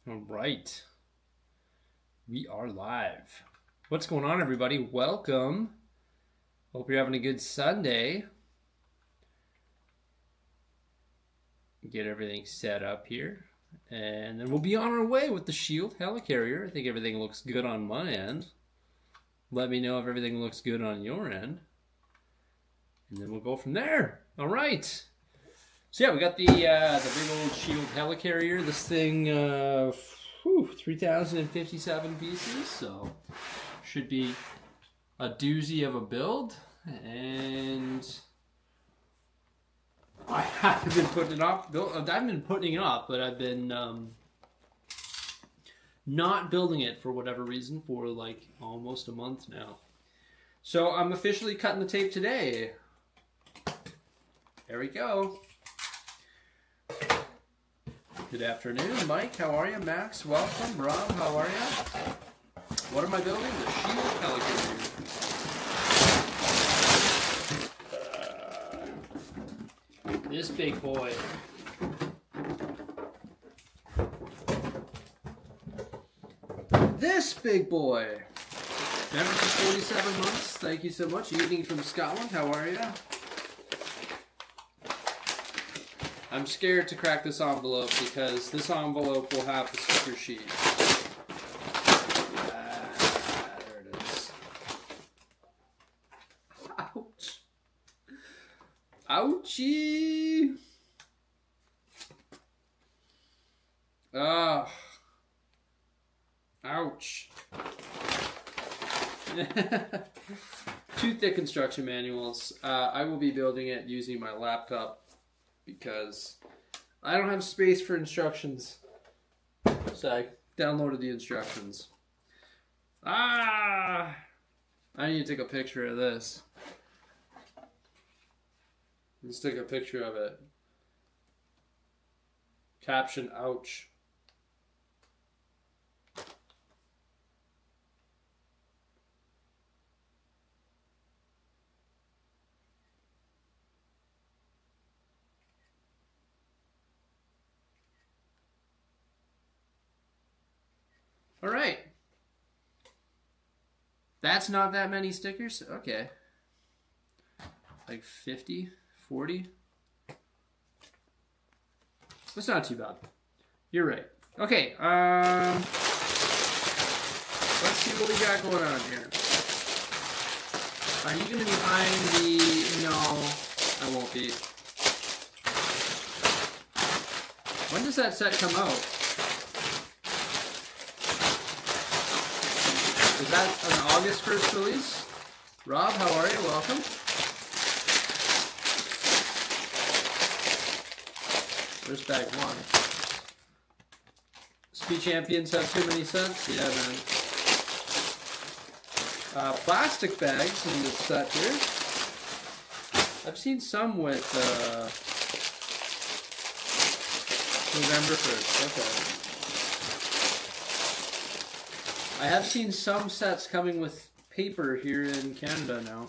All right. We are live. What's going on, everybody? Welcome. Hope you're having a good Sunday. Get everything set up here. And then we'll be on our way with the S.H.I.E.L.D. Helicarrier. I think everything looks good on my end. Let me know if everything looks good on your end. And then we'll go from there. All right. So yeah, we got the big old S.H.I.E.L.D. Helicarrier. This thing, 3,057 pieces. So should be a doozy of a build. And I haven't been putting it off. I've been putting it off, but I've been not building it for whatever reason for like almost a month now. So I'm officially cutting the tape today. There we go. Good afternoon, Mike. How are you? Max, welcome. Rob, how are you? What am I building? The S.H.I.E.L.D. Helicarrier. This big boy. This big boy. Member for 47 months. Thank you so much. Evening from Scotland. How are you? I'm scared to crack this envelope because this envelope will have the sticker sheet. There it is. Ouch. Ouchie. Ouch. Two thick instruction manuals. I will be building it using my laptop because I don't have space for instructions. So I downloaded the instructions. I need to take a picture of this. Let's take a picture of it. Caption, ouch. All right. That's not that many stickers? Okay. Like 50, 40. That's not too bad. You're right. Okay, let's see what we got going on here. Are you going to be behind the... No, I won't be. When does that set come out? Is that an August 1st release? Rob, how are you? Welcome. Where's bag one? Speed Champions have too many sets? Yeah, man. Plastic bags in this set here. I've seen some with November 1st. Okay. I have seen some sets coming with paper here in Canada now.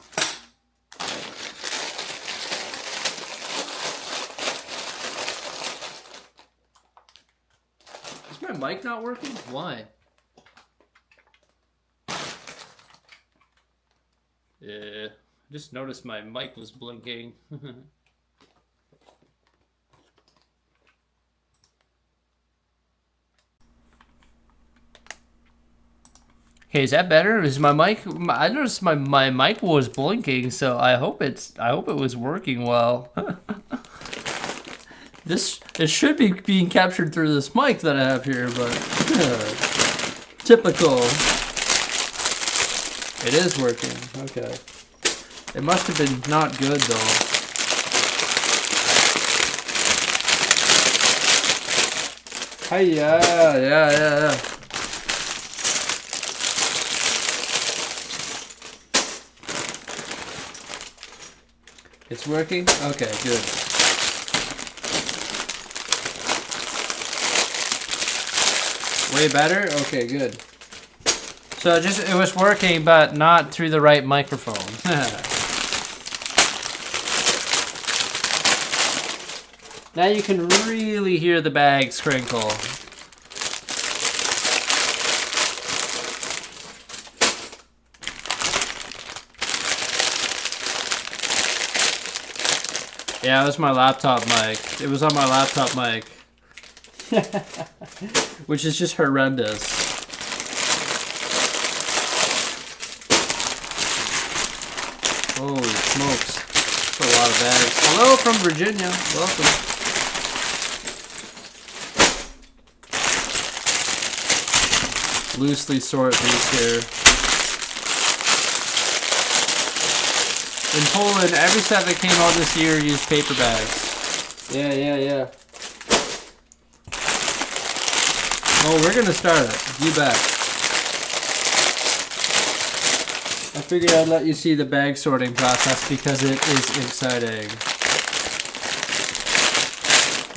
Is my mic not working? Why? Yeah, I just noticed my mic was blinking. Okay, is that better? Is my mic? I noticed my mic was blinking, so I hope it was working well. It should be being captured through this mic that I have here, but typical. It is working. Okay. It must have been not good though. Hey, yeah. It's working? Okay, good. Way better? Okay, good. So it was working, but not through the right microphone. Now you can really hear the bags crinkle. Yeah, it was my laptop mic. It was on my laptop mic. Which is just horrendous. Holy smokes. That's a lot of bags. Hello from Virginia. Welcome. Loosely sort these here. In Poland, every set that came out this year used paper bags. Yeah. Oh, we're gonna start it. You bet. I figured I'd let you see the bag sorting process because it is exciting.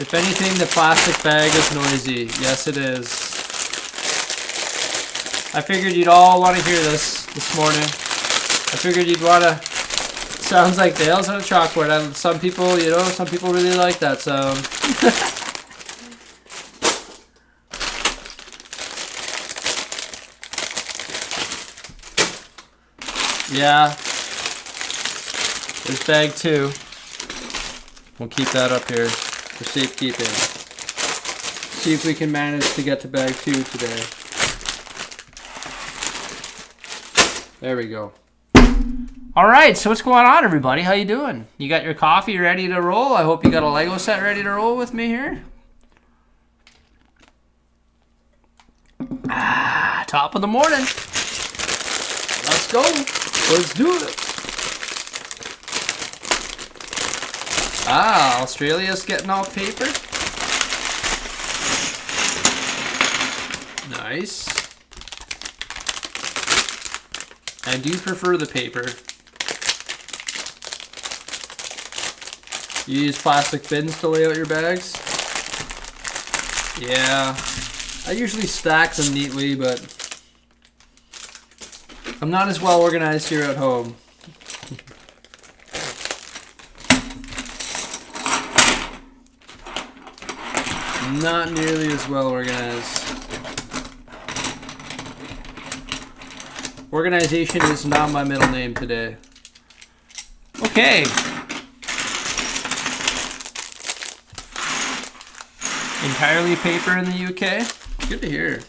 If anything, the plastic bag is noisy. Yes, it is. I figured you'd all want to hear this morning. I figured you'd want to... Sounds like nails on a chalkboard. And some people, you know, some people really like that sound. Yeah. There's bag 2. We'll keep that up here for safekeeping. See if we can manage to get to bag 2 today. There we go. All right, so what's going on, everybody? How you doing? You got your coffee ready to roll? I hope you got a Lego set ready to roll with me here. Top of the morning. Let's go. Let's do it. Australia's getting all paper. Nice. I do prefer the paper. You use plastic bins to lay out your bags? Yeah. I usually stack them neatly, but I'm not as well organized here at home. Not nearly as well organized. Organization is not my middle name today. Okay. Entirely paper in the UK? Good to hear.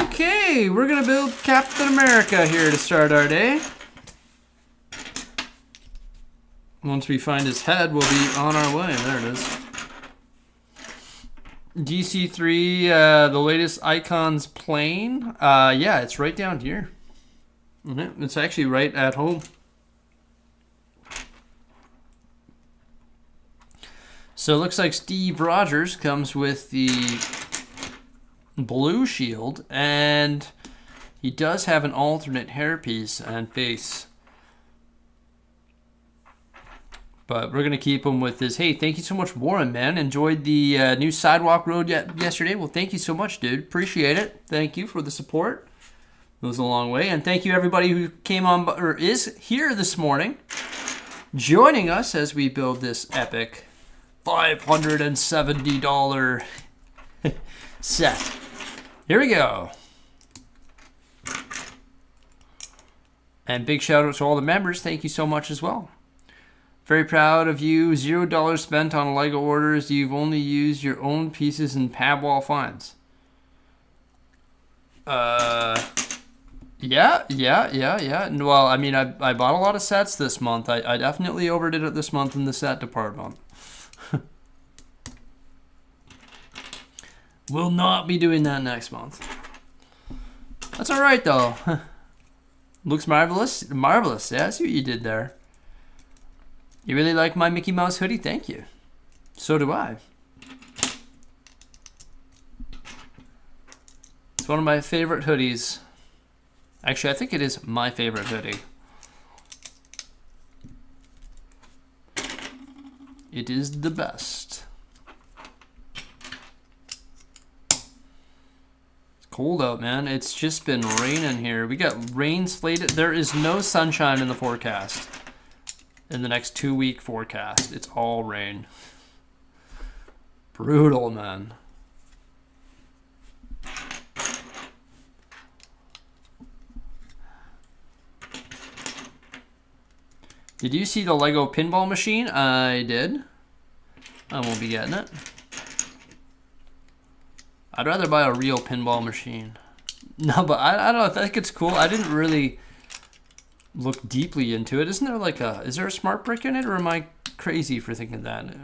Okay, we're gonna build Captain America here to start our day. Once we find his head, we'll be on our way. There it is. DC3, the latest Icons plane. Yeah, it's right down here. It's actually right at home. So it looks like Steve Rogers comes with the blue shield, and he does have an alternate hairpiece and face. But we're going to keep him with this. Hey, thank you so much, Warren, man. Enjoyed the new sidewalk road yesterday. Well, thank you so much, dude. Appreciate it. Thank you for the support. It was a long way. And thank you, everybody who came on or is here this morning, joining us as we build this epic $570 set. Here we go. And big shout out to all the members. Thank you so much as well. Very proud of you. $0 spent on LEGO orders. You've only used your own pieces and pad wall finds. Yeah. Well, I mean, I bought a lot of sets this month. I definitely overdid it this month in the set department. We'll not be doing that next month. That's all right, though. Looks marvelous. Marvelous. Yeah, I see what you did there. You really like my Mickey Mouse hoodie? Thank you. So do I. It's one of my favorite hoodies. Actually, I think it is my favorite hoodie. It is the best. It's cold out, man. It's just been raining here. We got rain slated. There is no sunshine in the forecast. In the next 2-week forecast, it's all rain. Brutal, man. Did you see the Lego pinball machine? I did. I won't be getting it. I'd rather buy a real pinball machine. No, but I don't know. I think it's cool. I didn't really look deeply into it. Isn't there like is there a smart brick in it, or am I crazy for thinking that?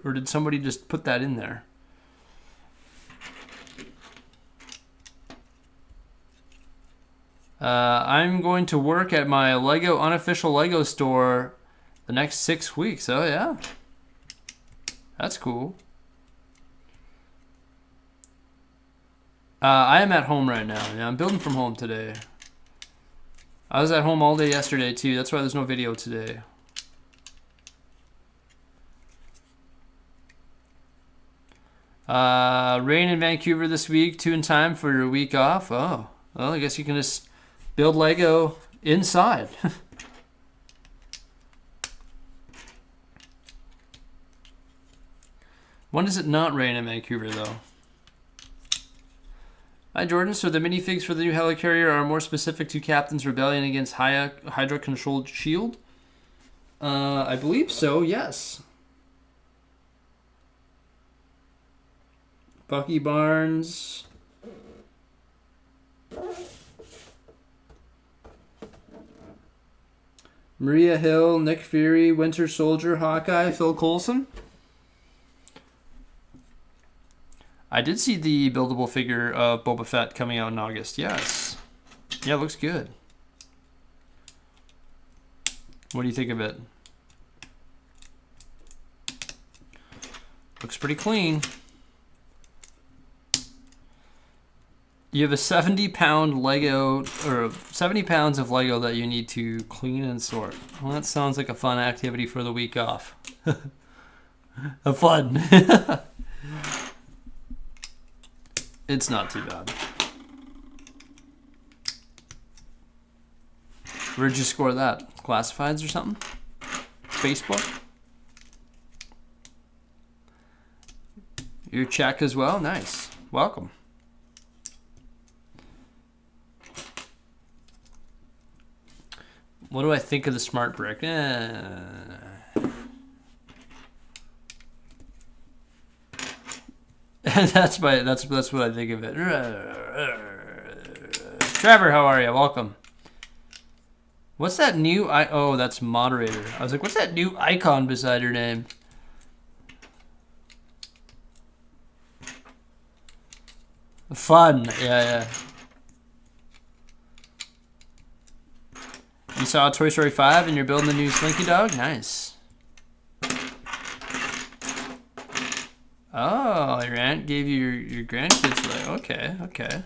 Or did somebody just put that in there? I'm going to work at my unofficial Lego store the next 6 weeks. Oh, yeah. That's cool. I am at home right now. Yeah, I'm building from home today. I was at home all day yesterday, too. That's why there's no video today. Rain in Vancouver this week. 2 in time for your week off. Oh, well, I guess you can just build Lego inside. When does it not rain in Vancouver, though? Hi, Jordan. So the minifigs for the new Helicarrier are more specific to Captain's rebellion against Hydra-controlled S.H.I.E.L.D.? I believe so, yes. Bucky Barnes. Maria Hill, Nick Fury, Winter Soldier, Hawkeye, Phil Coulson. I did see the buildable figure of Boba Fett coming out in August. Yes. Yeah, it looks good. What do you think of it? Looks pretty clean. You have a 70-pound Lego, or 70 pounds of Lego that you need to clean and sort. Well, that sounds like a fun activity for the week off. Fun. It's not too bad. Where'd you score that? Classifieds or something? Facebook? Your check as well? Nice. Welcome. What do I think of the smart brick? That's what I think of it. Trevor, how are you? Welcome. What's that new oh, that's moderator. I was like, what's that new icon beside your name? Fun. Yeah. You saw Toy Story 5 and you're building the new Slinky Dog? Nice. Oh, your aunt gave you your grandkids like, okay.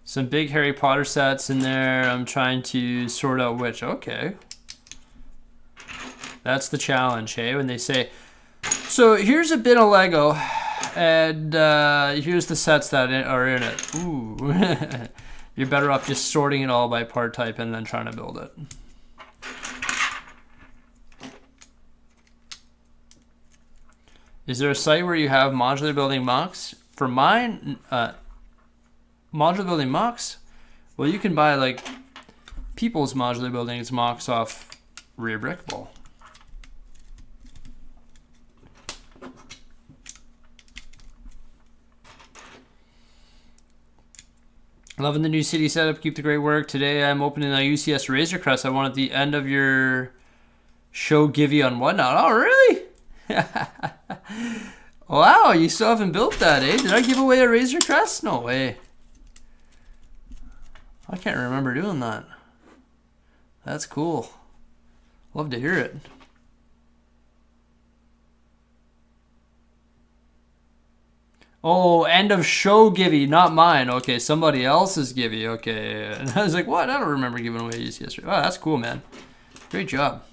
Some big Harry Potter sets in there. I'm trying to sort out which. Okay. That's the challenge, hey? When they say, so here's a bit of Lego. And here's the sets that are in it. Ooh. You're better off just sorting it all by part type and then trying to build it. Is there a site where you have modular building mocks? For mine, modular building mocks? Well, you can buy like people's modular buildings mocks off Rear Brick Ball. Loving the new city setup. Keep the great work. Today I'm opening a UCS Razor Crest. I want at the end of your show give you on whatnot. Oh, really? Wow, you still haven't built that, eh? Did I give away a Razor Crest? No way. I can't remember doing that. That's cool. Love to hear it. Oh, end of show givey, not mine. Okay, somebody else's givey. Okay. And I was like, what? I don't remember giving away UCS. Oh, that's cool, man. Great job.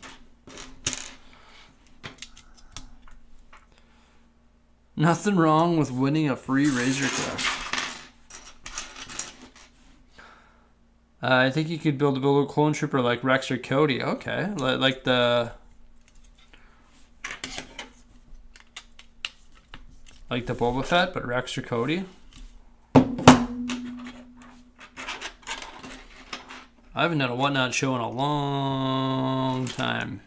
Nothing wrong with winning a free Razor Crest. I think you could build a clone trooper like Rex or Cody. Okay. Like the Boba Fett, but Rex or Cody. I haven't done a Whatnot show in a long time.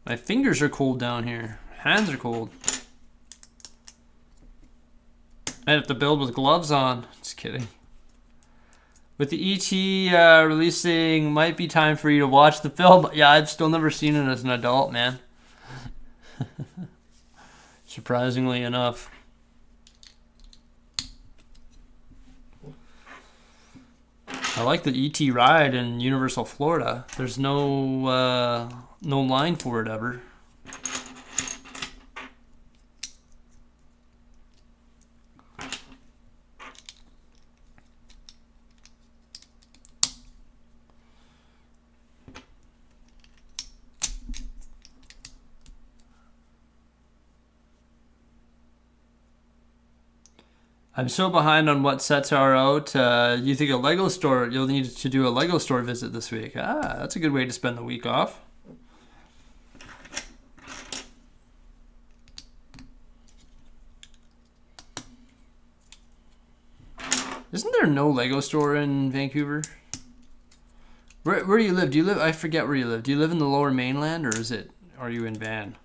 My fingers are cold down here. Hands are cold. I have to build with gloves on. Just kidding. With the E.T. Releasing, might be time for you to watch the film. Yeah, I've still never seen it as an adult, man. Surprisingly enough. I like the E.T. ride in Universal Florida. There's no line for it ever. I'm so behind on what sets are out. You think a LEGO store, you'll need to do a LEGO store visit this week. Ah, that's a good way to spend the week off. Isn't there no LEGO store in Vancouver? Where do you live? Do you live? I forget where you live. Do you live in the Lower Mainland, or are you in Van?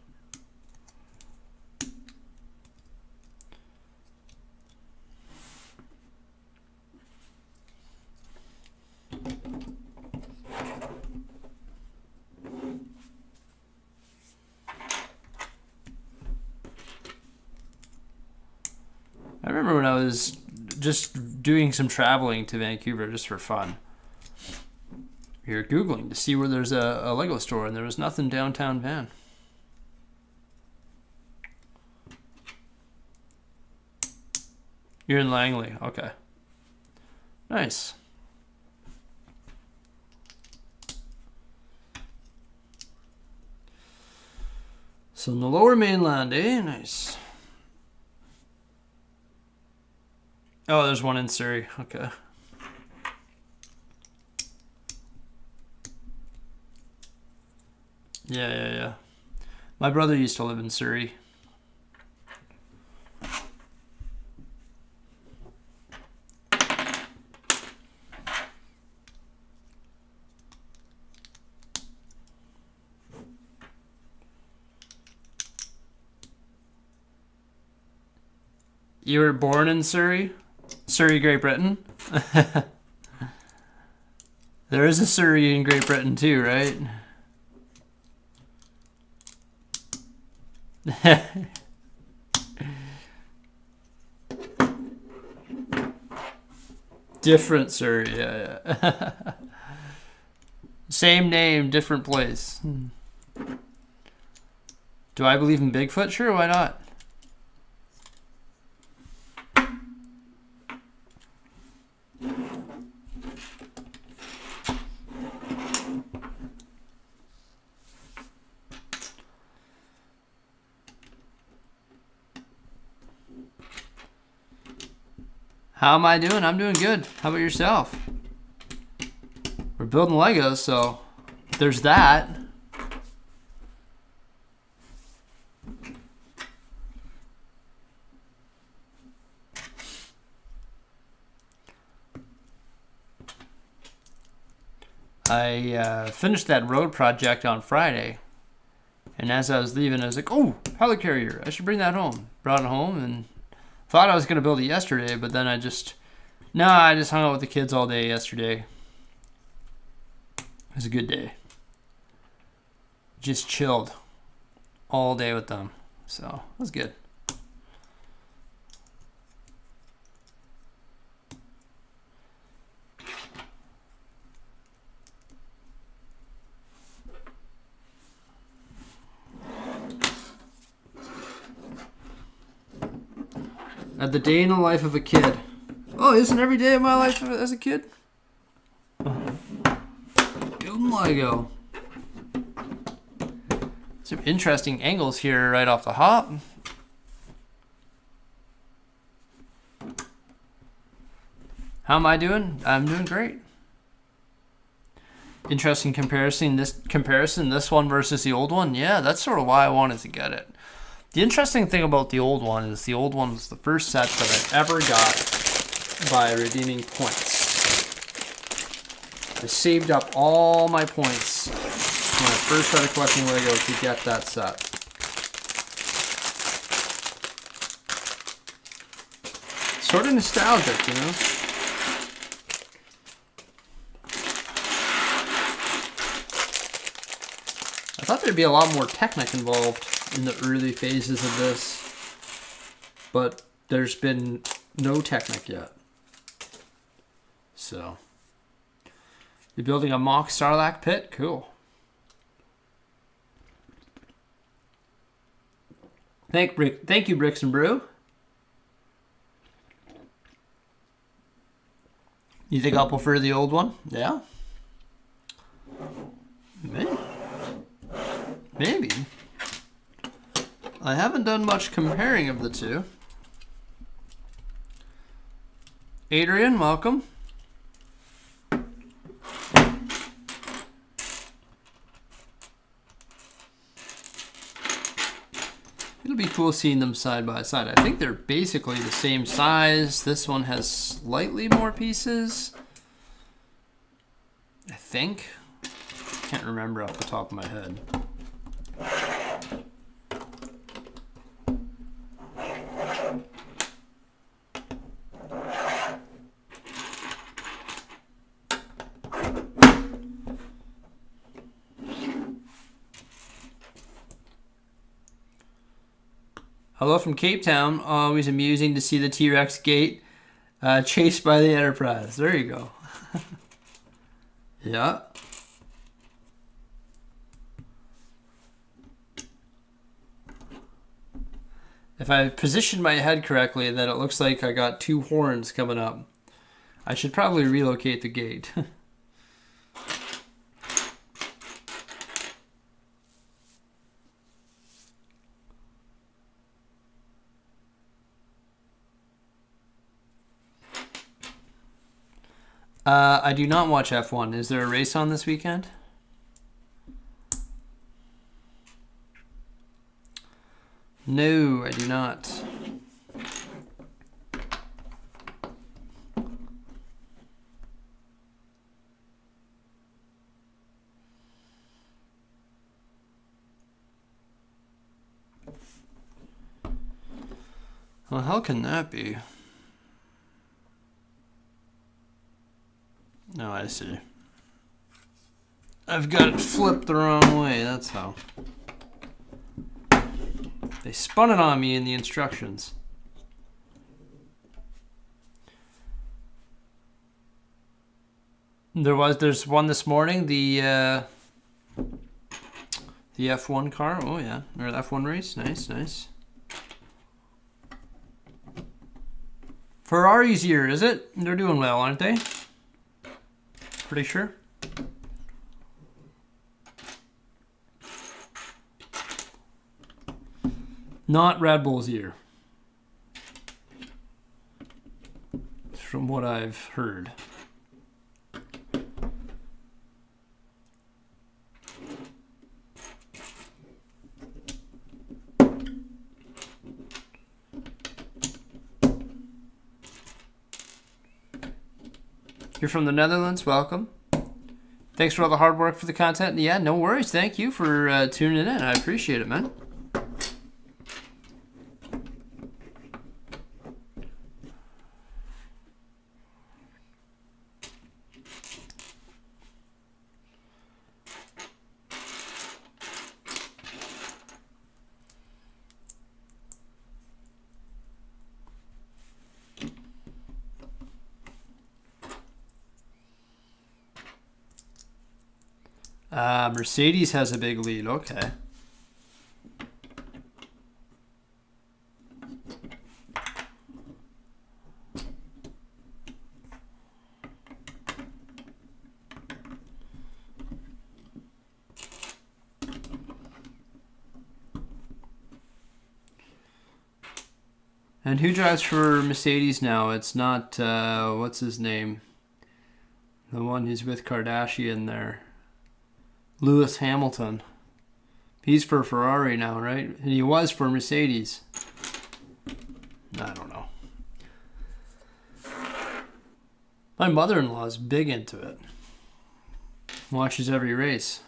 I remember when I was just doing some traveling to Vancouver just for fun. You're Googling to see where there's a LEGO store, and there was nothing downtown Van. You're in Langley. Okay. Nice. So in the Lower Mainland, eh? Nice. Oh, there's one in Surrey. Okay. Yeah. My brother used to live in Surrey. You were born in Surrey? Surrey, Great Britain? There is a Surrey in Great Britain too, right? Different Surrey, yeah. Same name, different place. Do I believe in Bigfoot? Sure, why not? How am I doing? I'm doing good. How about yourself? We're building Legos, so there's that. I finished that road project on Friday, and as I was leaving, I was like, oh, Helicarrier, I should bring that home. Brought it home and thought I was going to build it yesterday, but then I just hung out with the kids all day yesterday. It was a good day. Just chilled all day with them, so it was good. At the day in the life of a kid. Oh, isn't every day of my life as a kid? Building Lego. Some interesting angles here right off the hop. How am I doing? I'm doing great. Interesting comparison. This one versus the old one. Yeah, that's sort of why I wanted to get it. The interesting thing about the old one is the old one was the first set that I ever got by redeeming points. I saved up all my points when I first started collecting LEGO to get that set. Sort of nostalgic, you know? I thought there'd be a lot more Technic involved in the early phases of this, but there's been no Technic yet. So, you're building a mock Sarlacc pit? Cool. Thank you, Bricks and Brew. You think I'll prefer the old one? Yeah. Maybe. I haven't done much comparing of the two. Adrian, welcome. It'll be cool seeing them side by side. I think they're basically the same size. This one has slightly more pieces. I think. Can't remember off the top of my head. Hello from Cape Town. Always amusing to see the T-Rex gate chased by the Enterprise. There you go. Yeah. If I position my head correctly, then it looks like I got two horns coming up. I should probably relocate the gate. I do not watch F1. Is there a race on this weekend? No, I do not. Well, how can that be? No, I see. I've got it flipped the wrong way, that's how. They spun it on me in the instructions. There's one this morning, the F1 car. Oh yeah, or the F1 race. Nice, nice. Ferrari's here, is it? They're doing well, aren't they? Pretty sure. Not Red Bull's year, from what I've heard. You're from the Netherlands, welcome. Thanks for all the hard work for the content. Yeah, no worries. Thank you for tuning in. I appreciate it, man. Mercedes has a big lead. Okay. And who drives for Mercedes now? It's not, what's his name? The one who's with Kardashian there. Lewis Hamilton. He's for Ferrari now, right? And he was for Mercedes. I don't know. My mother-in-law is big into it. Watches every race.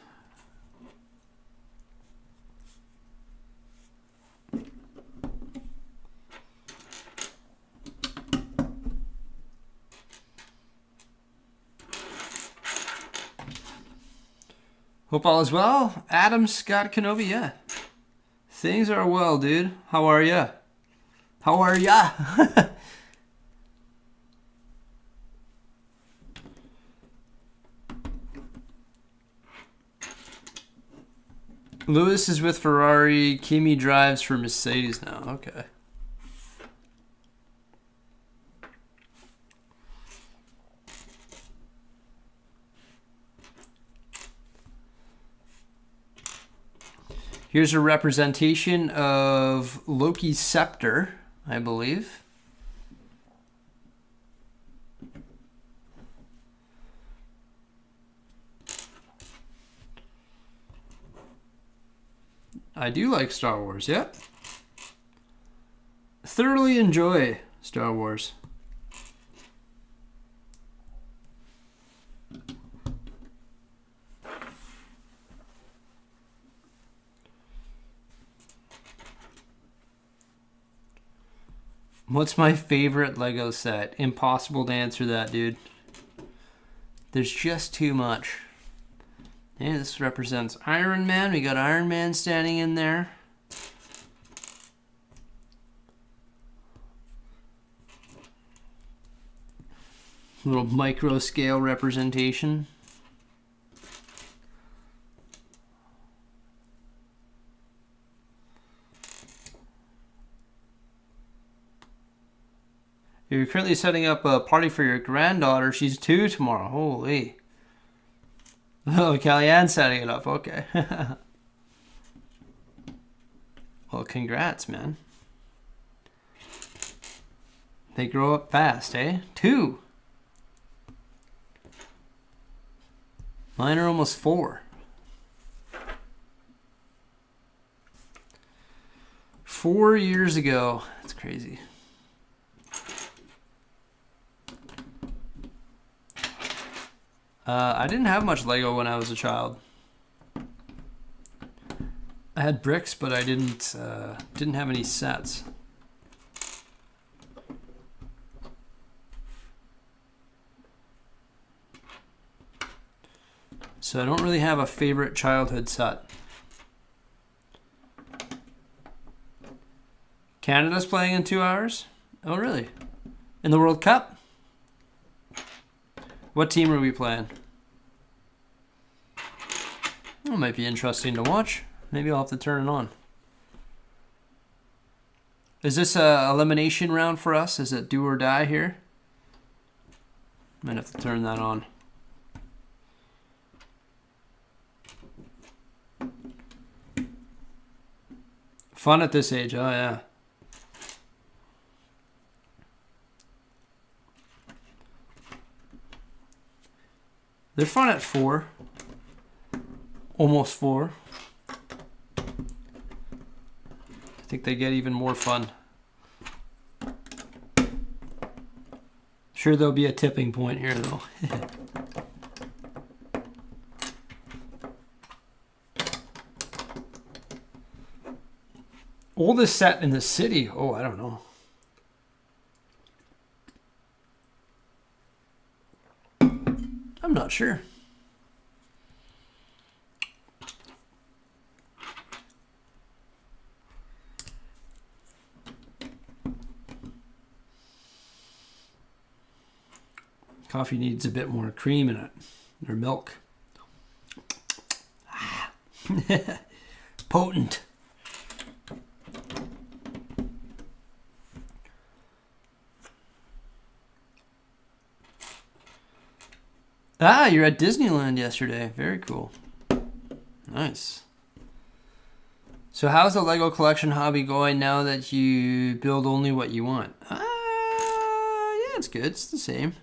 Hope all is well. Adam Scott Kenobi, yeah. Things are well, dude. How are ya? How are ya? Lewis is with Ferrari. Kimi drives for Mercedes now. Okay. Here's a representation of Loki's scepter, I believe. I do like Star Wars, yep. Thoroughly enjoy Star Wars. What's my favorite Lego set? Impossible to answer that, dude. There's just too much. Yeah, this represents Iron Man. We got Iron Man standing in there. Little micro scale representation. You're currently setting up a party for your granddaughter. She's 2 tomorrow. Holy. Oh, Kellyanne's setting it up. Okay. Well, congrats, man. They grow up fast, eh? 2. Mine are almost 4. 4 years ago. That's crazy. I didn't have much Lego when I was a child. I had bricks, but I didn't have any sets. So I don't really have a favorite childhood set. Canada's playing in 2 hours? Oh, really? In the World Cup? What team are we playing? That might be interesting to watch. Maybe I'll have to turn it on. Is this a elimination round for us? Is it do or die here? Might have to turn that on. Fun at this age, oh yeah. They're fun at 4. Almost 4. I think they get even more fun. Sure, there'll be a tipping point here, though. Oldest set in the city? Oh, I don't know. I'm not sure. Coffee needs a bit more cream in it, or milk. Potent. Ah, you're at Disneyland yesterday. Very cool. Nice. So how's the Lego collection hobby going now that you build only what you want? Yeah, it's good. It's the same.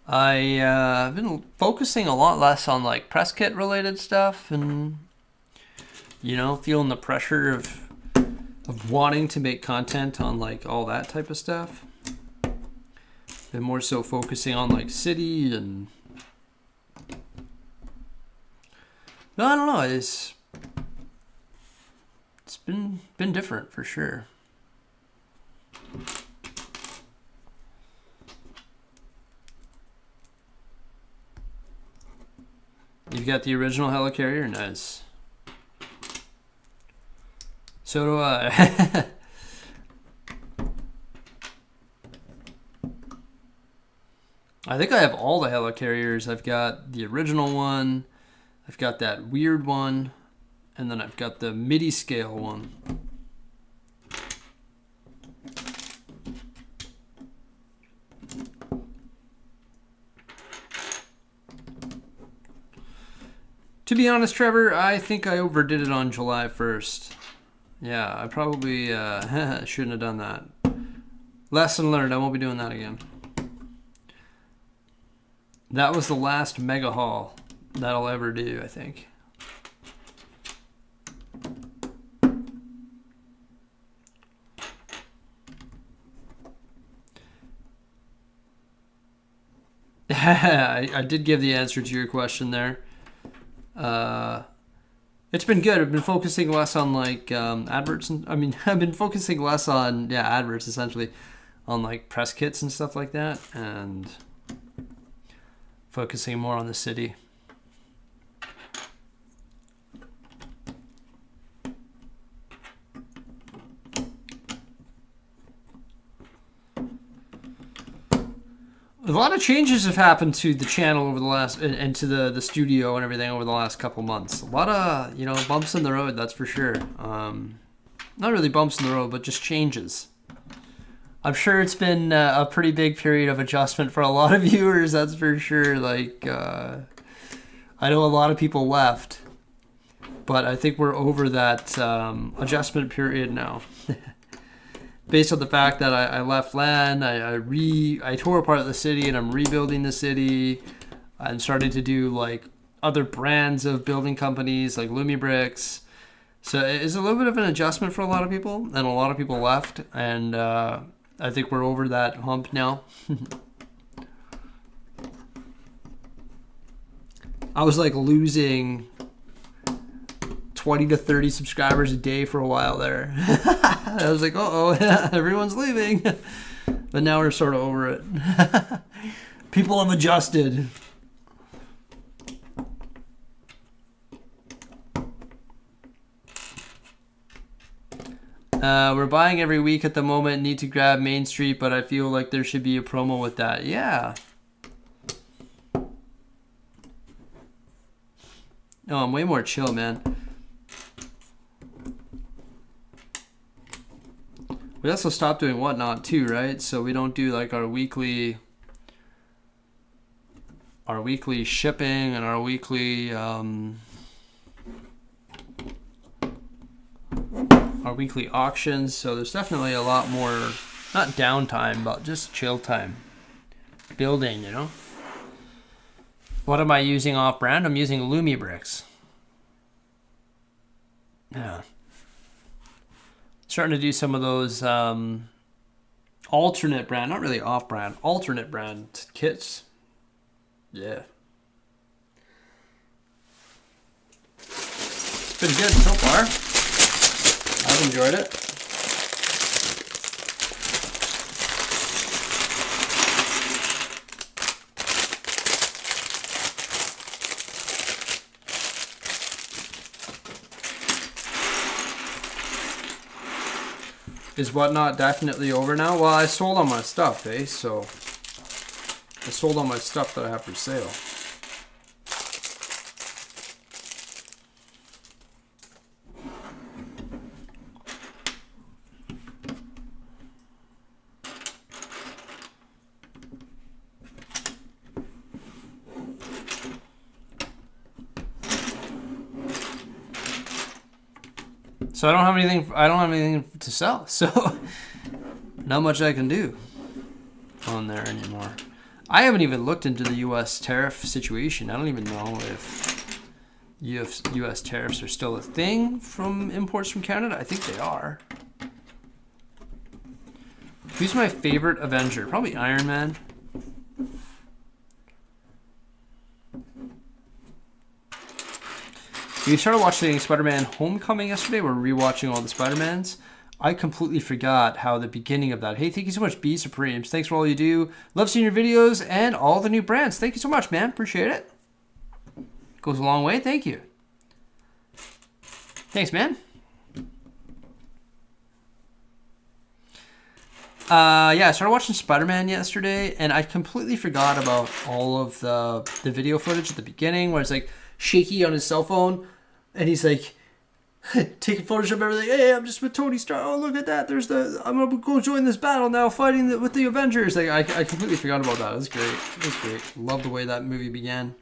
I've been focusing a lot less on like press kit related stuff, and feeling the pressure of wanting to make content on like all that type of stuff. Been more so focusing on like city and no, I don't know. It's been different for sure. You've got the original Helicarrier? Nice. So do I. I think I have all the Helicarriers. I've got the original one, I've got that weird one, and then I've got the MIDI scale one. To be honest, Trevor, I think I overdid it on July 1st. Yeah, I probably shouldn't have done that. Lesson learned, I won't be doing that again. That was the last mega haul that I'll ever do, I think. I did give the answer to your question there. It's been good. I've been focusing less on like adverts. I've been focusing less on adverts essentially, on like press kits and stuff like that, and focusing more on the city. A lot of changes have happened to the channel over the last, and to the studio and everything over the last couple months. A lot of, bumps in the road, that's for sure. Not really bumps in the road, but just changes. I'm sure it's been a pretty big period of adjustment for a lot of viewers, that's for sure. Like, I know a lot of people left, but I think we're over that adjustment period now. Based on the fact that I left land, I tore apart the city and I'm rebuilding the city. I'm starting to do like other brands of building companies like Lumi Bricks. So it's a little bit of an adjustment for a lot of people, and a lot of people left, and I think we're over that hump now. I was like losing 20 to 30 subscribers a day for a while there. I was like, everyone's leaving. But now we're sort of over it. People have adjusted. We're buying every week at the moment. Need to grab Main Street, but I feel like there should be a promo with that. Yeah. No, I'm way more chill, man. We also stopped doing Whatnot too, right? So we don't do like our weekly shipping and our weekly auctions. So there's definitely a lot more, not downtime, but just chill time. Building, What am I using off brand? I'm using Lumi Bricks. Yeah. Starting to do some of those alternate brand, not really off brand, alternate brand kits. Yeah. It's been good so far. I've enjoyed it. Is Whatnot definitely over now? Well, I sold all my stuff, so I sold all my stuff that I have for sale. So I don't have anything to sell. So not much I can do on there anymore. I haven't even looked into the U.S. tariff situation. I don't even know if U.S. tariffs are still a thing from imports from Canada. I think they are. Who's my favorite Avenger? Probably Iron Man. We started watching Spider-Man Homecoming yesterday. We're rewatching all the Spider-Mans. I completely forgot how the beginning of that. Hey, thank you so much, B Supremes. Thanks for all you do. Love seeing your videos and all the new brands. Thank you so much, man. Appreciate it. Goes a long way. Thank you. Thanks, man. Yeah, I started watching Spider-Man yesterday, and I completely forgot about all of the video footage at the beginning where it's like shaky on his cell phone, and he's like taking footage of everything. Hey, I'm just with Tony Stark. Oh, look at that. I'm gonna go join this battle now, fighting with the Avengers. Like I completely forgot about that. It was great. It was great. Love the way that movie began.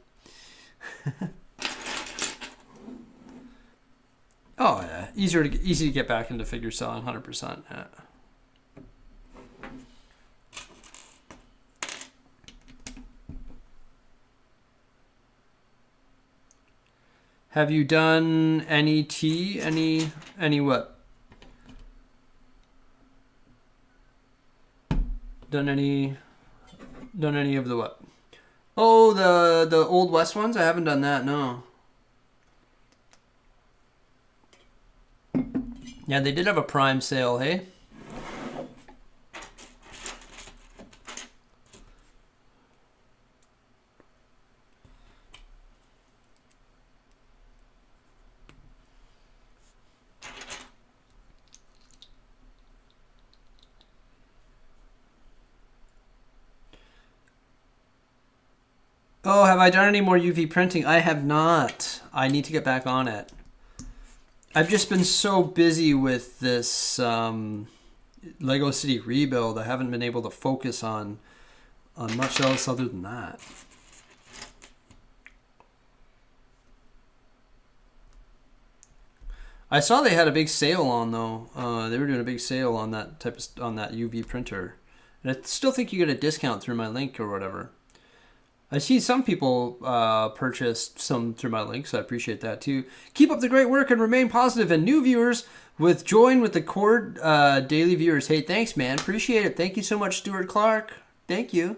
Oh yeah, easy to get back into figure selling, 100%. Yeah. Have you done any tea? Any what? Done any of the what? Oh, the Old West ones? I haven't done that, no. Yeah, they did have a Prime sale, hey? Oh, have I done any more UV printing? I have not. I need to get back on it. I've just been so busy with this LEGO City rebuild. I haven't been able to focus on much else other than that. I saw they had a big sale on though. They were doing a big sale on that on that UV printer, and I still think you get a discount through my link or whatever. I see some people purchased some through my link, so I appreciate that too. Keep up the great work and remain positive. And new viewers join with the Cord daily viewers. Hey, thanks, man. Appreciate it. Thank you so much, Stuart Clark. Thank you.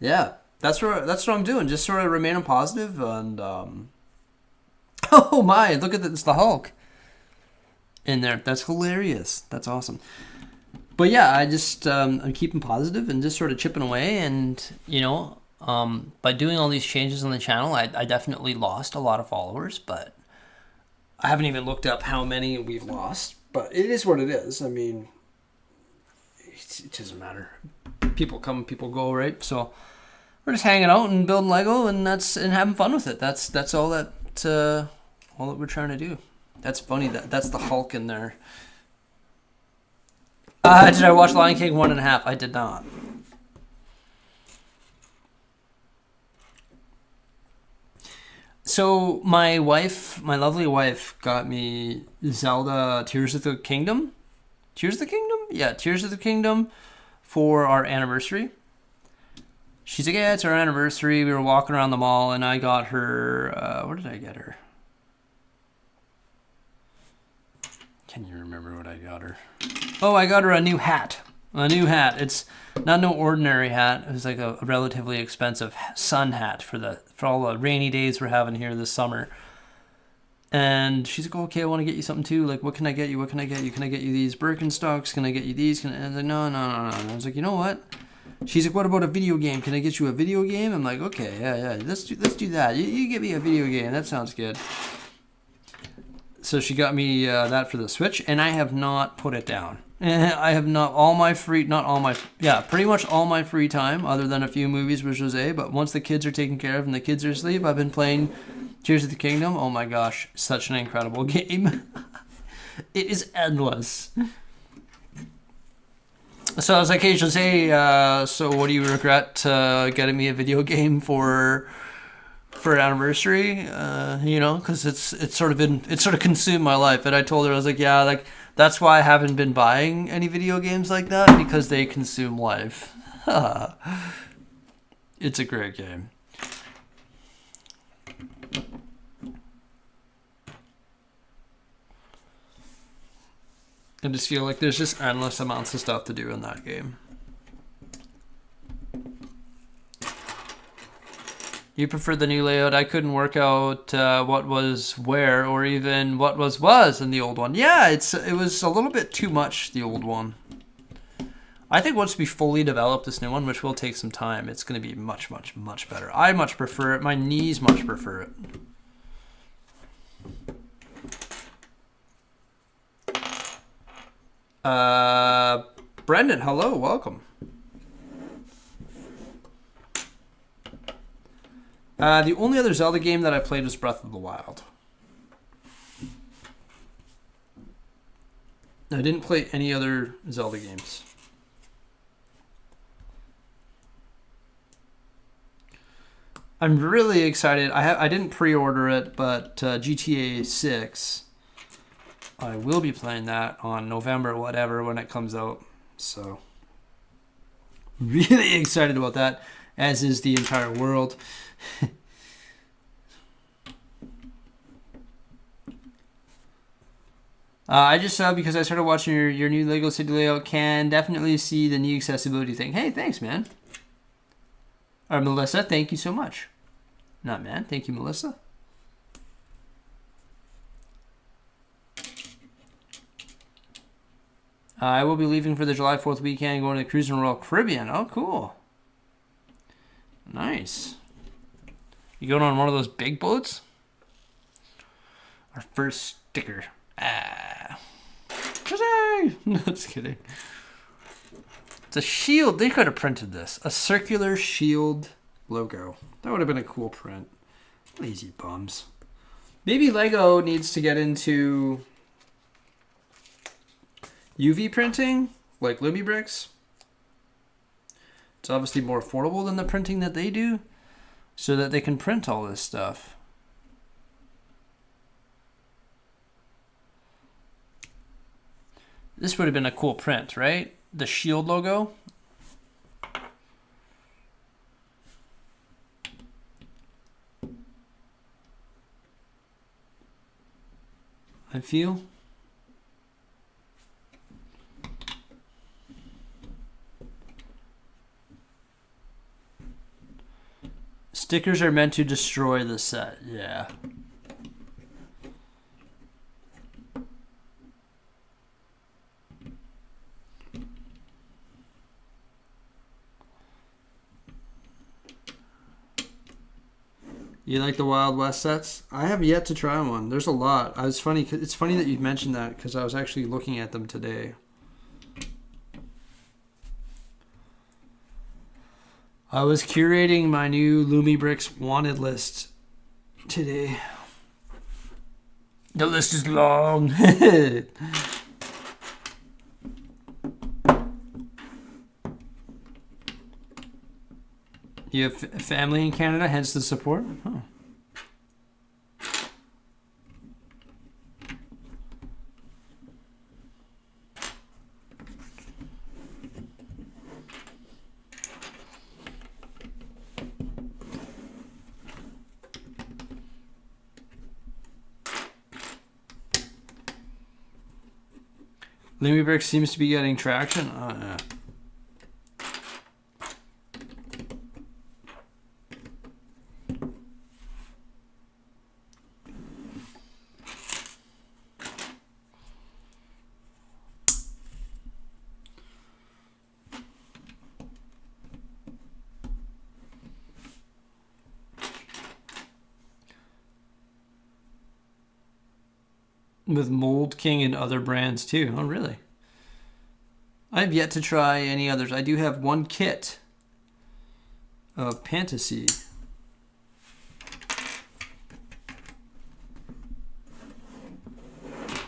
Yeah, that's what I'm doing. Just sort of remaining positive and oh my, look at this, the Hulk in there. That's hilarious. That's awesome. But yeah, I just I'm keeping positive and just sort of chipping away, and you know. By doing all these changes on the channel, I definitely lost a lot of followers, but I haven't even looked up how many we've lost, but it is what it is. I mean, it doesn't matter. People come, people go, right? So we're just hanging out and building Lego and having fun with it. That's all that we're trying to do. That's funny that's the Hulk in there. Did I watch Lion King 1.5? I did not. So my lovely wife, got me Zelda Tears of the Kingdom. Tears of the Kingdom? Yeah, Tears of the Kingdom for our anniversary. She's like, yeah, it's our anniversary. We were walking around the mall, and I got her... what did I get her? Can you remember what I got her? Oh, I got her a new hat. A new hat. It's not no ordinary hat. It was like a relatively expensive sun hat for all the rainy days we're having here this summer. And she's like, oh, okay, I want to get you something too. Like, what can I get you? What can I get you? Can I get you these Birkenstocks? Can I get you these? And I was like, no. And I was like, you know what? She's like, what about a video game? Can I get you a video game? I'm like, okay, yeah. Let's do that. You get me a video game. That sounds good. So she got me that for the Switch, and I have not put it down. I have not pretty much all my free time, other than a few movies with Jose. But once the kids are taken care of and the kids are asleep, I've been playing Tears of the Kingdom. Oh my gosh, such an incredible game. It is endless. So I was like, hey Jose, so what do you regret getting me a video game for anniversary? You know, because it's sort of consumed my life. And I told her, I was like, yeah, like. That's why I haven't been buying any video games like that, because they consume life. It's a great game. I just feel like there's just endless amounts of stuff to do in that game. You prefer the new layout? I couldn't work out what was where or even what was in the old one. Yeah, it was a little bit too much, the old one. I think once we fully develop this new one, which will take some time, it's going to be much, much, much better. I much prefer it. My knees much prefer it. Brendan, hello, welcome. The only other Zelda game that I played was Breath of the Wild. I didn't play any other Zelda games. I'm really excited. I didn't pre-order it, but GTA 6, I will be playing that on November, whatever, when it comes out. So, really excited about that, as is the entire world. I just saw, because I started watching your new LEGO City layout, can definitely see the new accessibility thing. Hey, thanks, man. Or Melissa, thank you so much. Not man, thank you, Melissa. I will be leaving for the July 4th weekend, going to the cruise in Royal Caribbean. Oh, cool. Nice. You going on one of those big boats? Our first sticker. No, just kidding. It's a shield. They could have printed this. A circular shield logo. That would have been a cool print. Lazy bums. Maybe LEGO needs to get into UV printing, like Lumi Bricks. It's obviously more affordable than the printing that they do, so that they can print all this stuff. This would have been a cool print, right? The shield logo. I feel. Stickers are meant to destroy the set. Yeah. You like the Wild West sets? I have yet to try one. There's a lot. It's funny that you mentioned that, because I was actually looking at them today. I was curating my new Lumi Bricks wanted list today. The list is long. You have family in Canada, hence the support? Oh. Lumi Bricks seems to be getting traction. Oh, yeah. With Mold King and other brands too. Oh, really? I've yet to try any others. I do have one kit of Fantasy.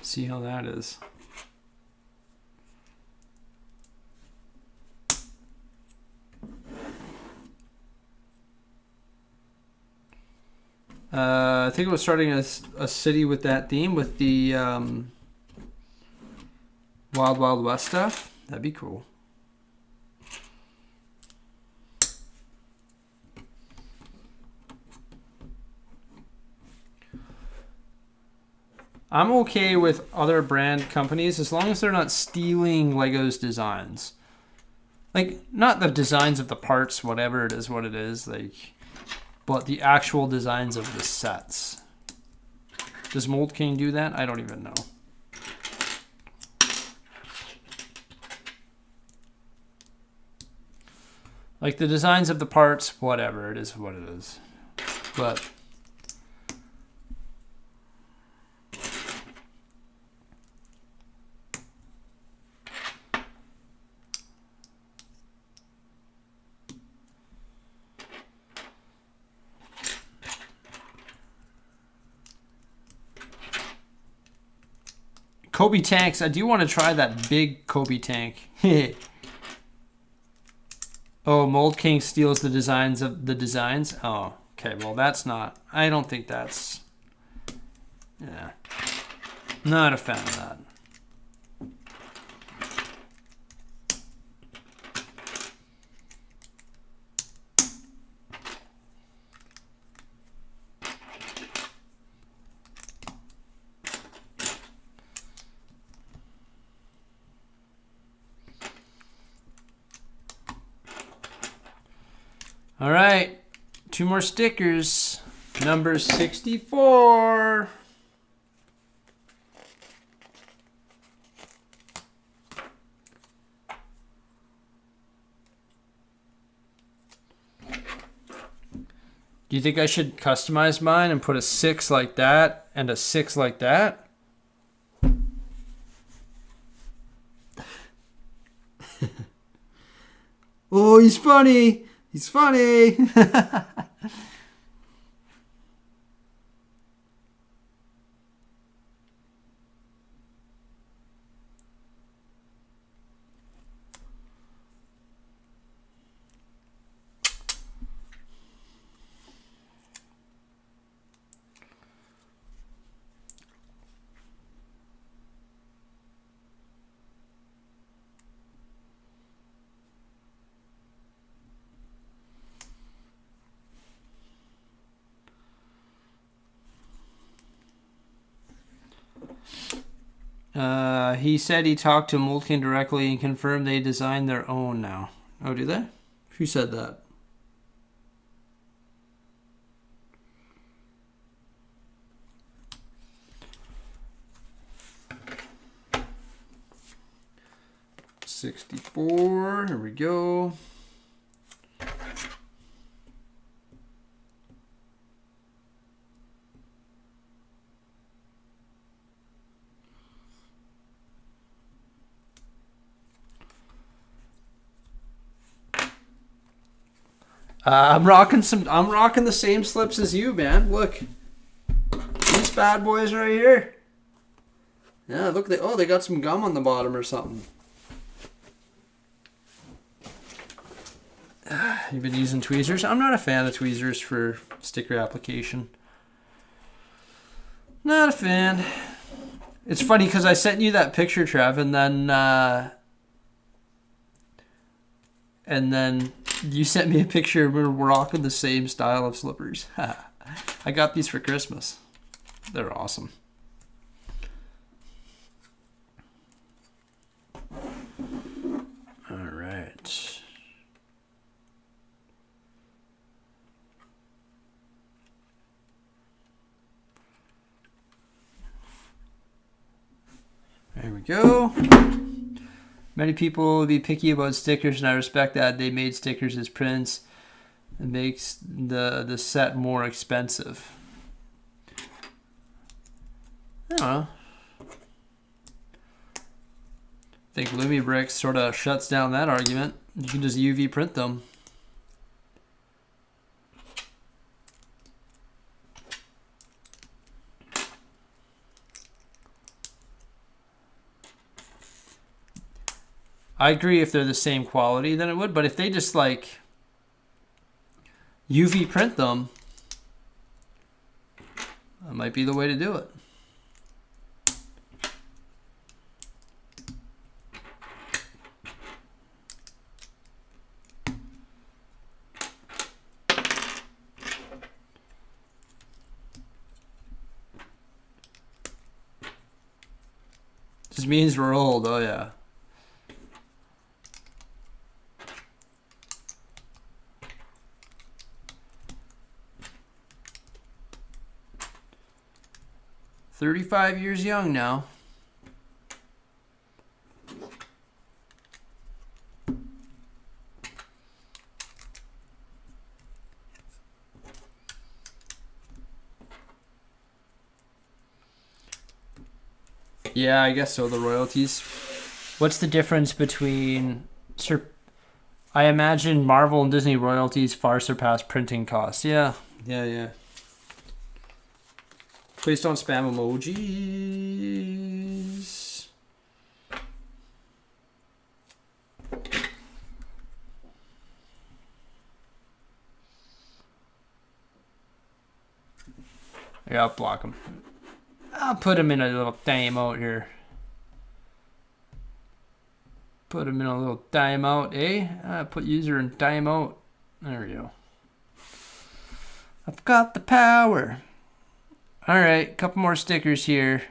See how that is. I think it was starting a city with that theme, with the Wild Wild West stuff. That'd be cool. I'm okay with other brand companies as long as they're not stealing Lego's designs. Like, not the designs of the parts, whatever it is, what it is, like, but the actual designs of the sets. Does Mold King do that? I don't even know. Like, the designs of the parts, whatever, it is what it is. But Kobe tanks, I do want to try that big Kobe tank. Oh, Mold King steals the designs of the designs? Oh, okay, well that's not, I don't think that's, yeah. Not a fan of that. All right, 2 more stickers. Number 64. Do you think I should customize mine and put a 6 like that and a 6 like that? Oh, he's funny. He's funny. He said he talked to Moltkin directly and confirmed they designed their own now. Oh, do they? Who said that? $64. Here we go. I'm rocking the same slips as you, man. Look, these bad boys right here. Yeah, look. They got some gum on the bottom or something. You've been using tweezers. I'm not a fan of tweezers for sticker application. Not a fan. It's funny because I sent you that picture, Trev, and then you sent me a picture and we're rocking the same style of slippers. I got these for Christmas. They're awesome. All right. There we go. Many people will be picky about stickers, and I respect that. They made stickers as prints. It makes the set more expensive. I don't know. I think Lumi Bricks sort of shuts down that argument. You can just UV print them. I agree if they're the same quality, then it would. But if they just like UV print them, that might be the way to do it. Just means we're old. Oh yeah. "35 years young now." Yeah, I guess so. The royalties. What's the difference between... I imagine Marvel and Disney royalties far surpass printing costs. Yeah. Based on spam emojis. Yeah, I'll block them. I'll put them in a little timeout here. Put them in a little timeout, eh? Put user in timeout. There we go. I've got the power. Alright, couple more stickers here.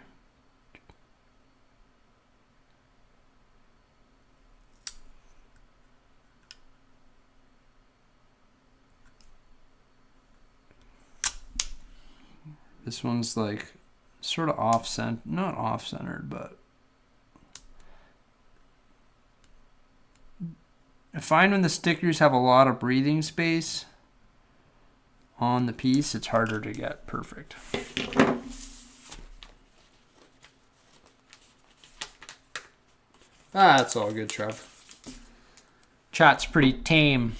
This one's like sort of off-centered, not off-centered, but I find when the stickers have a lot of breathing space on the piece, it's harder to get perfect. It's all good, Trev. Chat's pretty tame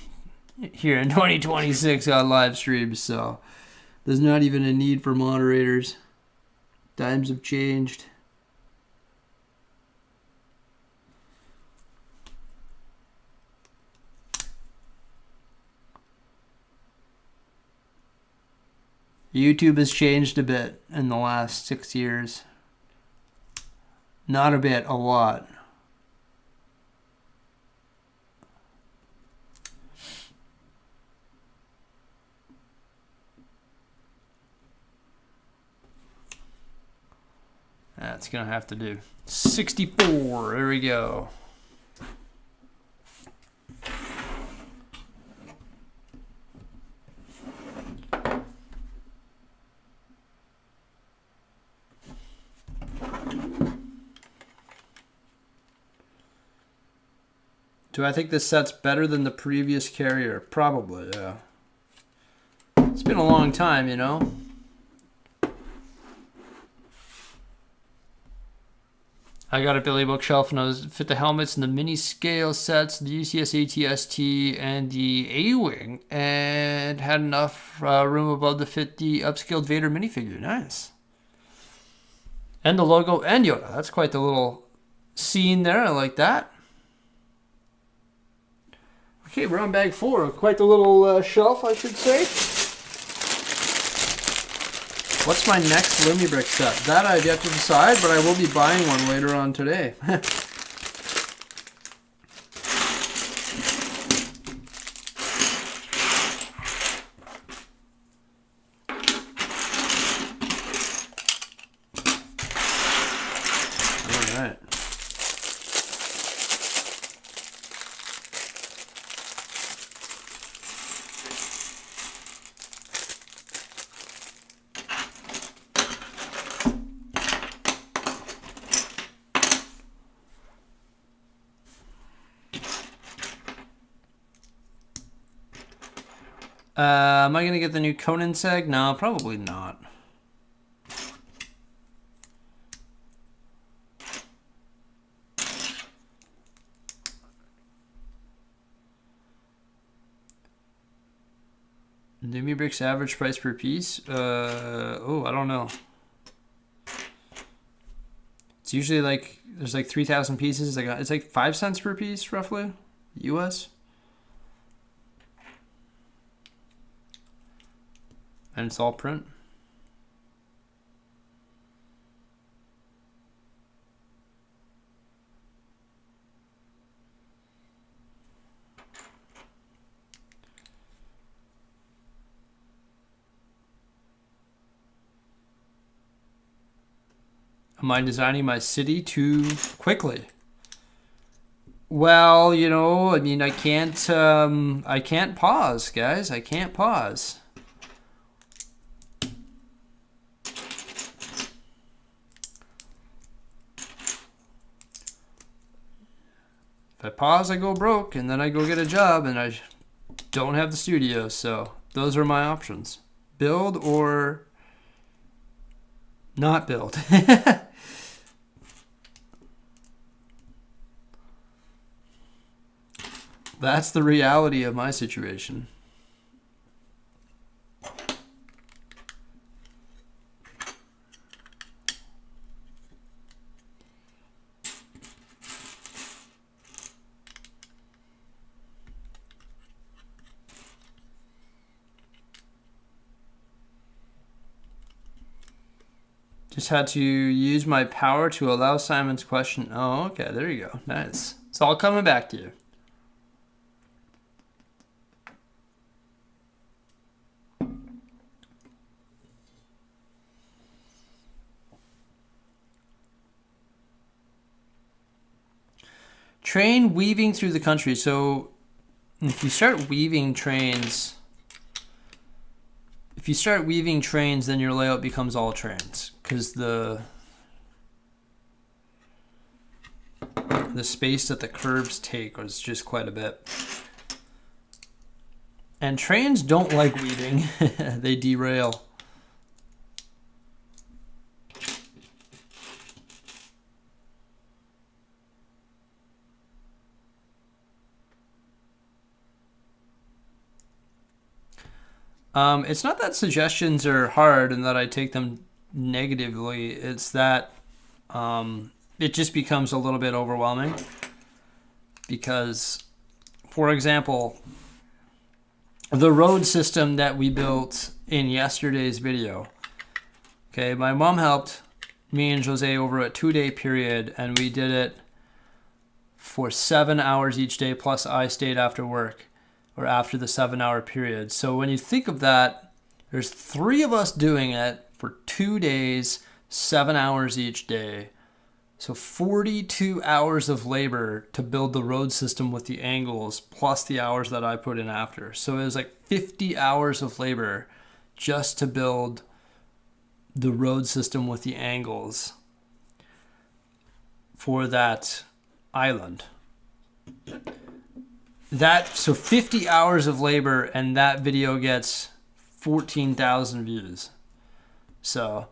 here in 2026 on live streams, so there's not even a need for moderators. Times have changed. YouTube has changed a bit in the last 6 years. Not a bit, a lot. That's going to have to do. 64. There we go. Do I think this set's better than the previous carrier? Probably, yeah. It's been a long time, you know? I got a Billy bookshelf and I was fit the helmets and the mini scale sets, the UCS ATST and the A-Wing, and had enough room above to fit the upscaled Vader minifigure. Nice. And the logo and Yoda. That's quite the little scene there. I like that. Okay, we're on bag 4. Quite the little shelf, I should say. What's my next Lumibrick set? That I've yet to decide, but I will be buying one later on today. All right. Am I going to get the new Conan seg? No, probably not. Lumibrick's average price per piece? I don't know. It's usually like, there's like 3,000 pieces. It's like 5 cents per piece, roughly, US. And it's all print. Am I designing my city too quickly? Well, you know, I mean, I can't pause, guys. I can't pause. If I pause, I go broke, and then I go get a job, and I don't have the studio. So those are my options: build or not build. That's the reality of my situation. Just had to use my power to allow Simon's question. Oh, okay. There you go. Nice. It's all coming back to you. Train weaving through the country. So if you start weaving trains, then your layout becomes all trains, because the space that the curves take is just quite a bit. And trains don't like weaving. They derail. It's not that suggestions are hard and that I take them negatively. It's that it just becomes a little bit overwhelming. Because, for example, the road system that we built in yesterday's video. Okay, my mom helped me and Jose over a 2-day period, and we did it for 7 hours each day, plus I stayed after work, or after the 7-hour period. So when you think of that, there's 3 of us doing it for 2 days, 7 hours each day. So 42 hours of labor to build the road system with the angles, plus the hours that I put in after. So it was like 50 hours of labor just to build the road system with the angles for that island. So 50 hours of labor, and that video gets 14,000 views. So,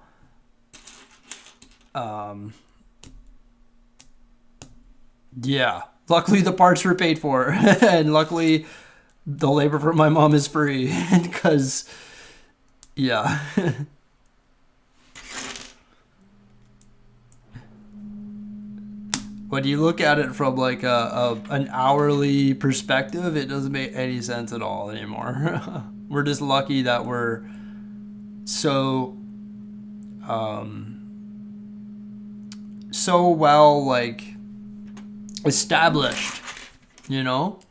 yeah. Luckily the parts were paid for, and luckily the labor for my mom is free, because, yeah. When you look at it from like an hourly perspective, it doesn't make any sense at all anymore. We're just lucky that we're so well like established, you know?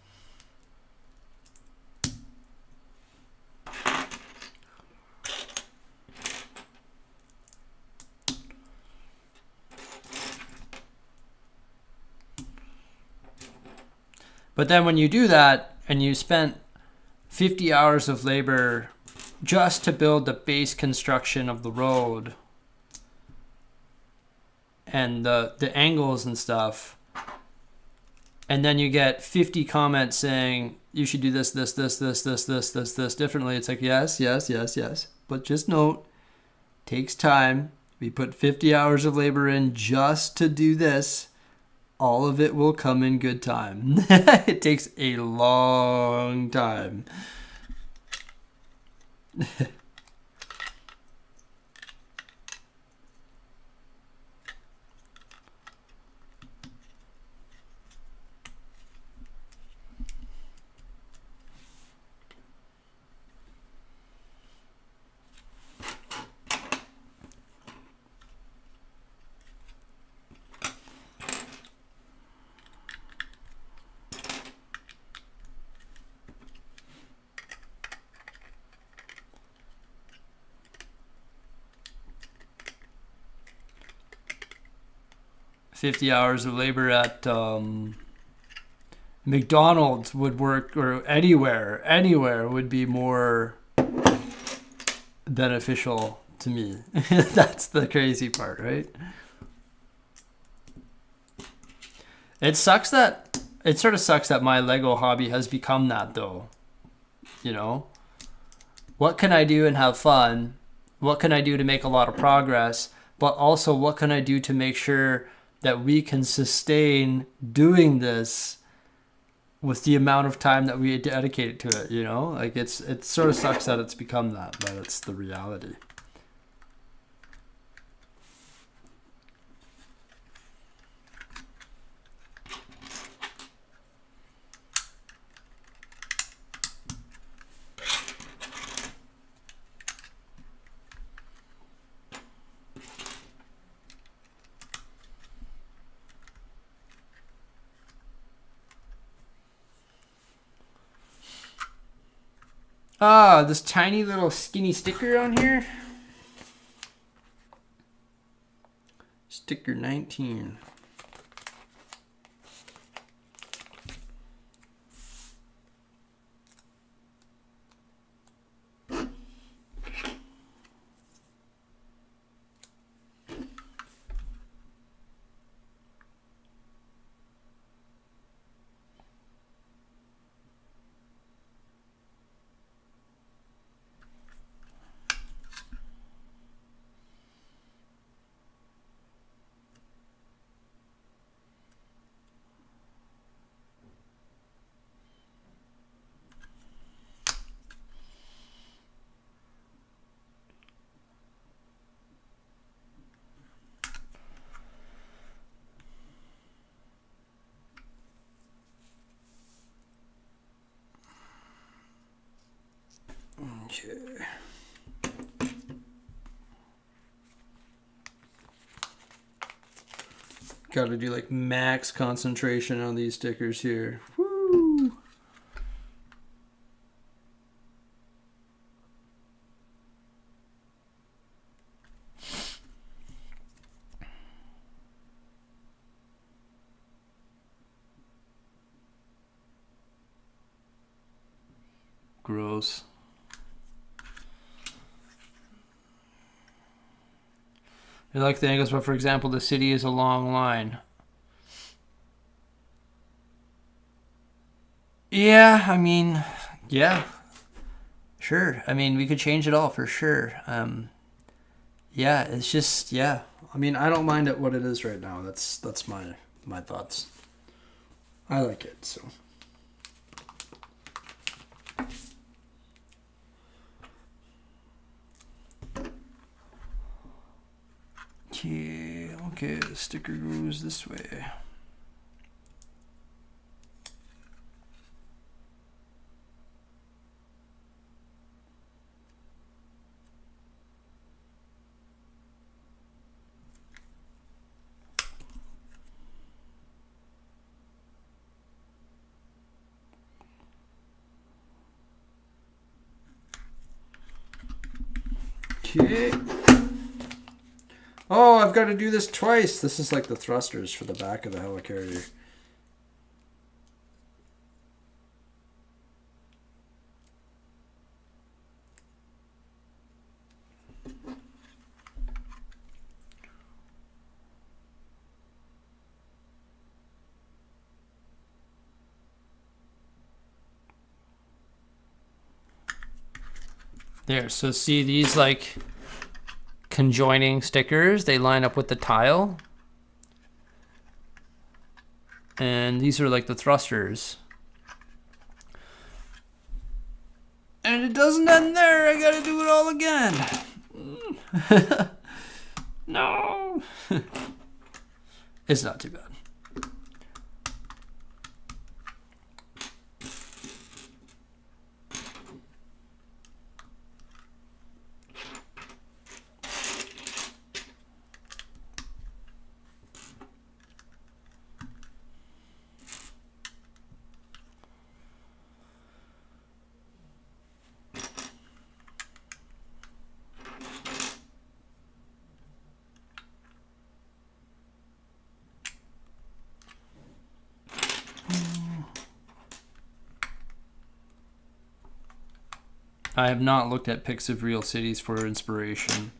But then when you do that and you spent 50 hours of labor just to build the base construction of the road and the angles and stuff, and then you get 50 comments saying you should do this differently, it's like, yes. But just note, takes time. We put 50 hours of labor in just to do this. All of it will come in good time. It takes a long time. 50 hours of labor at McDonald's would work, or anywhere would be more beneficial to me. That's the crazy part, right? It sort of sucks that my Lego hobby has become that, though. You know, what can I do and have fun? What can I do to make a lot of progress? But also, what can I do to make sure that we can sustain doing this with the amount of time that we dedicate to it? You know, like it sort of sucks that it's become that, but it's the reality. Ah, this tiny little skinny sticker on here. Sticker 19. Okay. Got to do like max concentration on these stickers here. Woo! Gross. I like the angles, but for example, the city is a long line. Yeah, I mean, yeah, sure. I mean, we could change it all for sure. Yeah, it's just, yeah. I mean, I don't mind it what it is right now. That's my thoughts. I like it, so. Okay, the sticker goes this way. Okay. Oh, I've got to do this twice. This is like the thrusters for the back of the helicarrier. There, so see these like conjoining stickers, they line up with the tile. And these are like the thrusters. And it doesn't end there, I gotta do it all again. No. It's not too bad. I have not looked at pics of real cities for inspiration.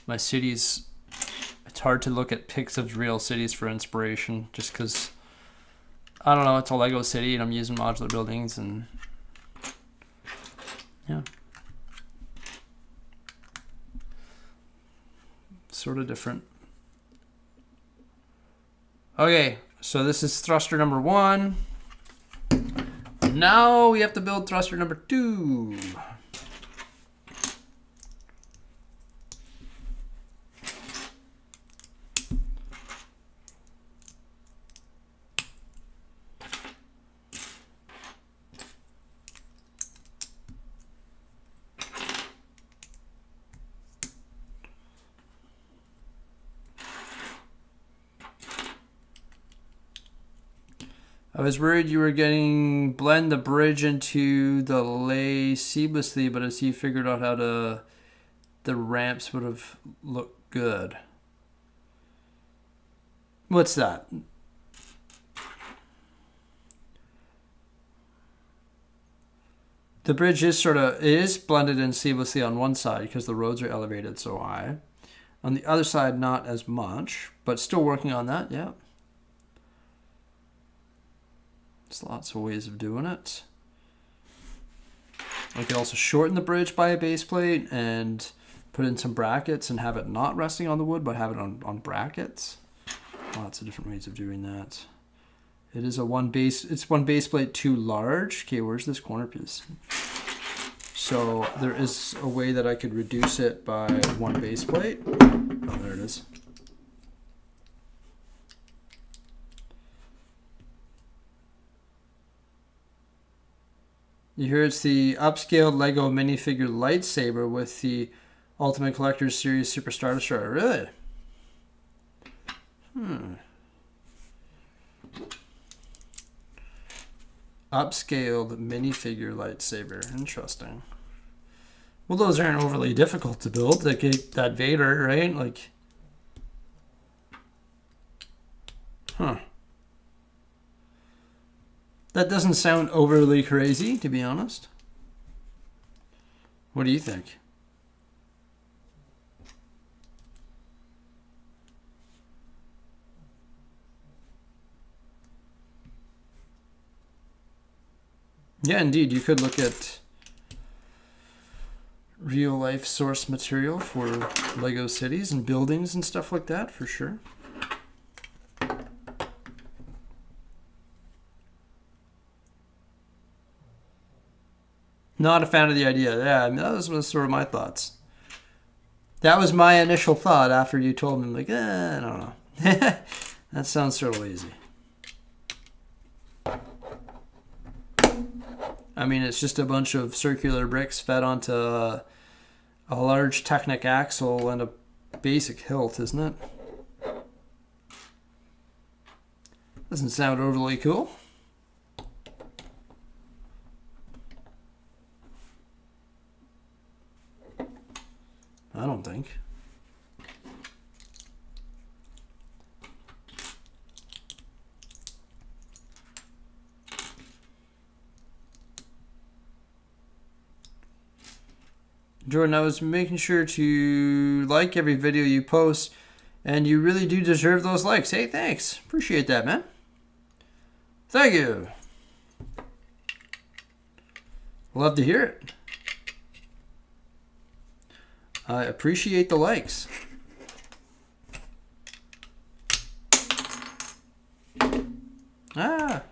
My cities, it's hard to look at pics of real cities for inspiration just because, I don't know, it's a Lego city and I'm using modular buildings and yeah. Sort of different. Okay, so this is thruster number 1. Now we have to build thruster number 2. I was worried you were getting blend the bridge into the lay seamlessly, but as you figured out how to, the ramps would have looked good. What's that? The bridge is it is blended in seamlessly on one side because the roads are elevated so high. On the other side, not as much, but still working on that, yeah. There's lots of ways of doing it. I could also shorten the bridge by a base plate and put in some brackets and have it not resting on the wood, but have it on brackets. Lots of different ways of doing that. It is it's one base plate too large. Okay, where's this corner piece? So there is a way that I could reduce it by one base plate. Oh, there it is. You hear it's the upscaled LEGO minifigure lightsaber with the Ultimate Collector's Series Super Star Destroyer. Really? Upscaled minifigure lightsaber. Interesting. Well, those aren't overly difficult to build. Like that Vader, right? Like, huh. That doesn't sound overly crazy, to be honest. What do you think? Yeah, indeed. You could look at real life source material for Lego cities and buildings and stuff like that, for sure. Not a fan of the idea. Yeah, I mean, that was sort of my thoughts. That was my initial thought after you told me, like, I don't know. That sounds sort of lazy. I mean, it's just a bunch of circular bricks fed onto a large Technic axle and a basic hilt, isn't it? Doesn't sound overly cool. I don't think. Jordan, I was making sure to like every video you post, and you really do deserve those likes. Hey, thanks. Appreciate that, man. Thank you. Love to hear it. I appreciate the likes. Ah.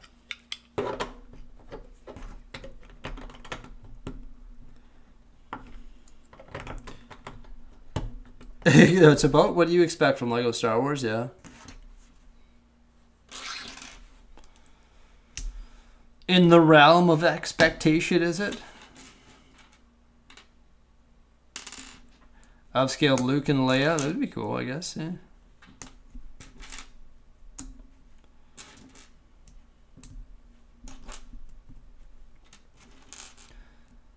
It's about what do you expect from LEGO Star Wars, yeah. In the realm of expectation, is it? Upscaled Luke and Leia, that would be cool, I guess, yeah.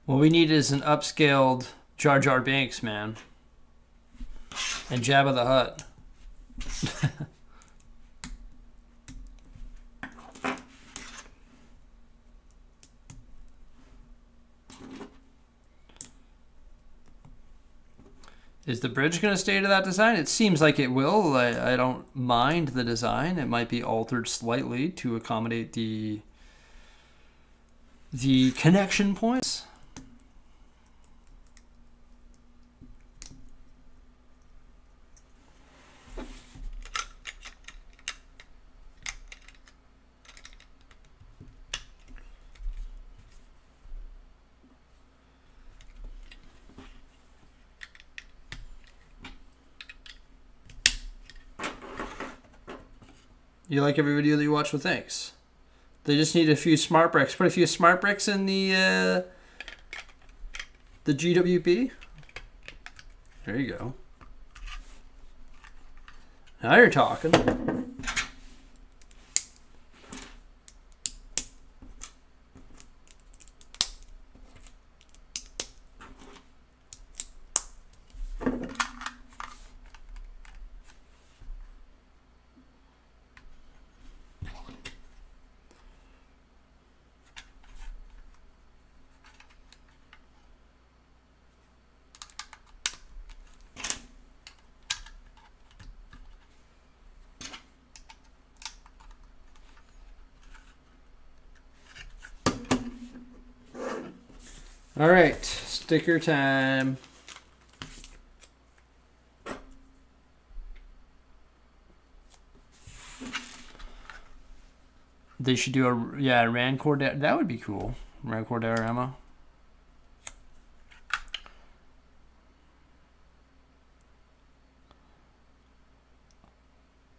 What we need is an upscaled Jar Jar Binks, man. And Jabba the Hutt. Is the bridge going to stay to that design? It seems like it will. I don't mind the design. It might be altered slightly to accommodate the connection points. You like every video that you watch with thanks. They just need a few smart bricks. Put a few smart bricks in the GWP. There you go. Now you're talking. All right, sticker time. They should do a Rancor. That would be cool. Rancor diorama.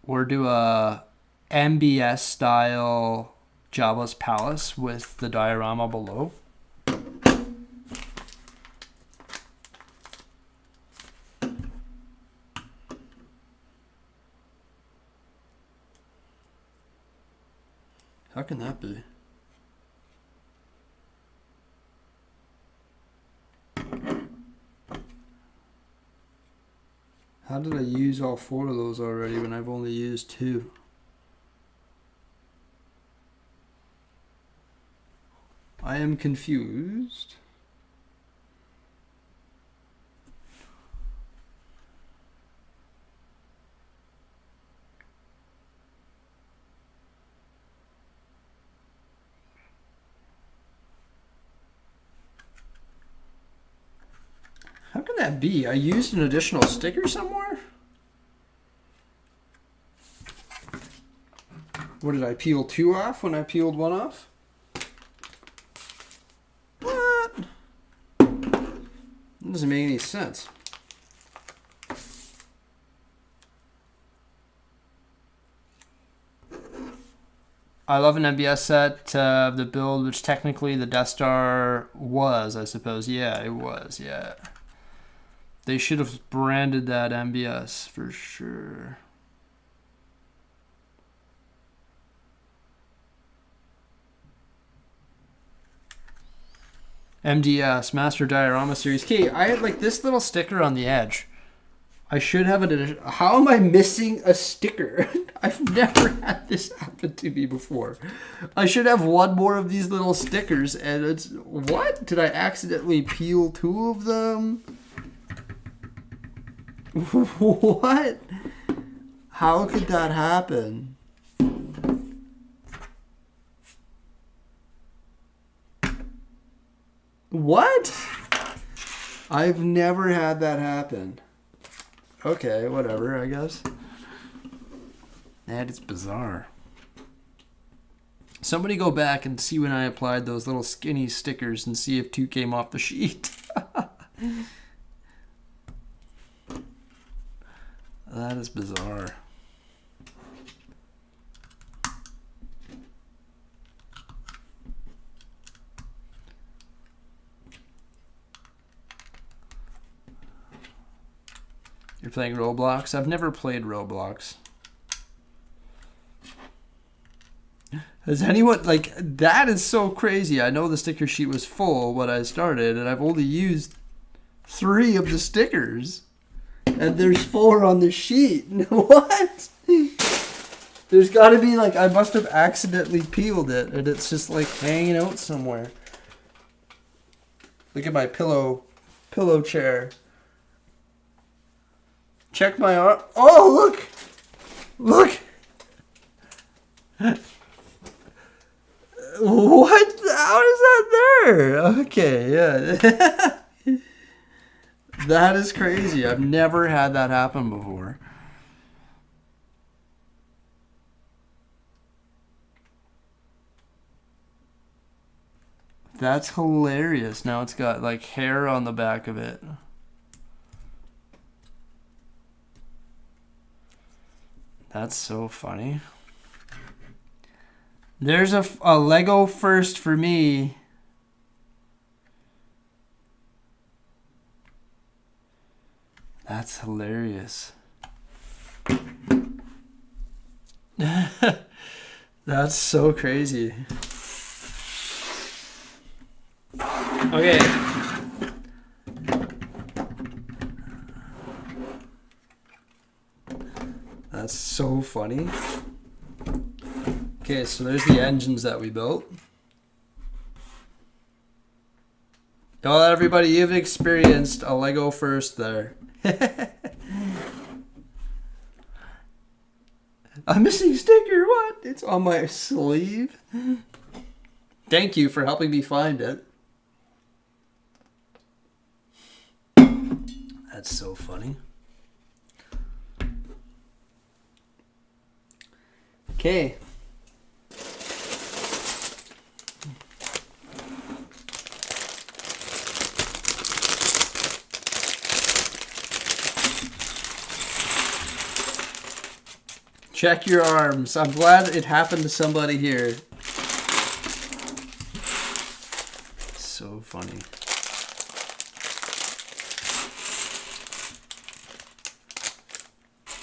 Or do a MBS style Jabba's Palace with the diorama below. How can that be? How did I use all 4 of those already when I've only used 2? I am confused. How can that be? I used an additional sticker somewhere? What did I peel 2 off when I peeled 1 off? What? That doesn't make any sense. I love an MBS set of the build, which technically the Death Star was, I suppose. Yeah, it was, yeah. They should have branded that MBS for sure. MDS, Master Diorama Series. Okay, I had like this little sticker on the edge. I should have an. How am I missing a sticker? I've never had this happen to me before. I should have 1 more of these little stickers, and it's what? Did I accidentally peel 2 of them? What? How could that happen? What? I've never had that happen. Okay, whatever, I guess. That is bizarre. Somebody go back and see when I applied those little skinny stickers and see if 2 came off the sheet. That is bizarre. You're playing Roblox? I've never played Roblox. Has anyone, like, that is so crazy. I know the sticker sheet was full when I started, and I've only used 3 of the stickers. And there's 4 on the sheet. What? There's got to be, like, I must have accidentally peeled it, and it's just, like, hanging out somewhere. Look at my pillow chair. Check my arm. Oh, look! Look! What? How is that there? Okay, yeah. That is crazy. I've never had that happen before. That's hilarious. Now it's got like hair on the back of it. That's so funny. There's a Lego first for me. That's hilarious. That's so crazy. Okay. That's so funny. Okay, so there's the engines that we built. Well, everybody, you've experienced a Lego first there. A missing sticker, what? It's on my sleeve. Thank you for helping me find it. That's so funny. Okay. Check your arms. I'm glad it happened to somebody here. So funny.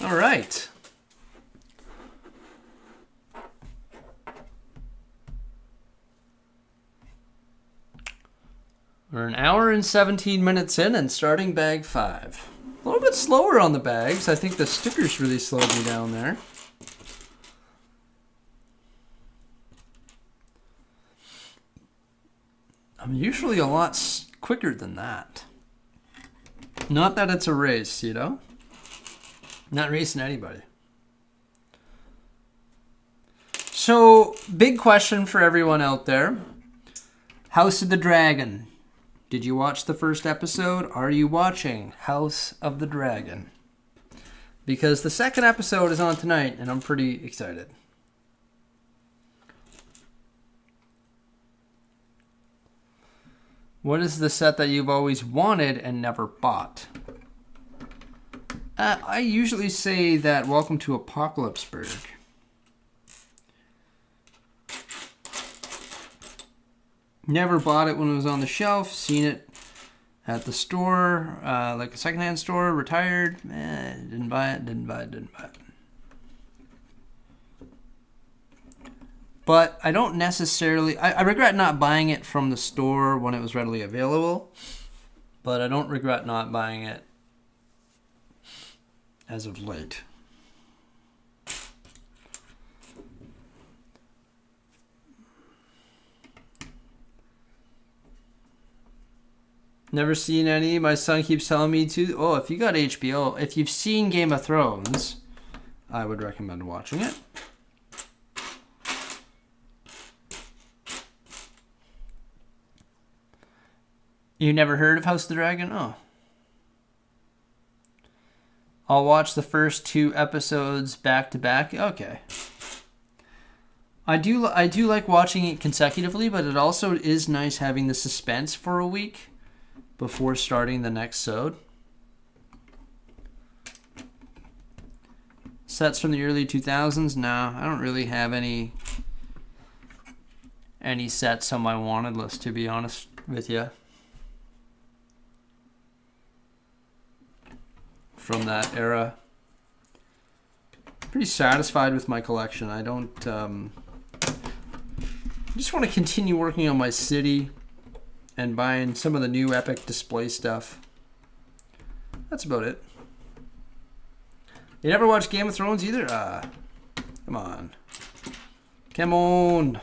All right. We're an hour and 17 minutes in and starting bag 5. A little bit slower on the bags. I think the stickers really slowed me down there. I'm usually a lot quicker than that. Not that it's a race, you know? Not racing anybody. So, big question for everyone out there. House of the Dragon. Did you watch the first episode? Are you watching House of the Dragon? Because the second episode is on tonight, and I'm pretty excited. What is the set that you've always wanted and never bought? I usually say that Welcome to Apocalypseburg. Never bought it when it was on the shelf. Seen it at the store, like a secondhand store, retired. Didn't buy it. But I don't necessarily... I regret not buying it from the store when it was readily available. But I don't regret not buying it as of late. Never seen any. My son keeps telling me to. Oh, if you got HBO, if you've seen Game of Thrones, I would recommend watching it. You never heard of House of the Dragon? Oh. I'll watch the first 2 episodes back to back. Okay. I do like watching it consecutively, but it also is nice having the suspense for a week before starting the next sode. Sets from the early 2000s? No, I don't really have any sets on my wanted list, to be honest with you. From that era. Pretty satisfied with my collection. I don't... I just want to continue working on my city and buying some of the new Epic display stuff. That's about it. You never watched Game of Thrones either? Come on. Come on.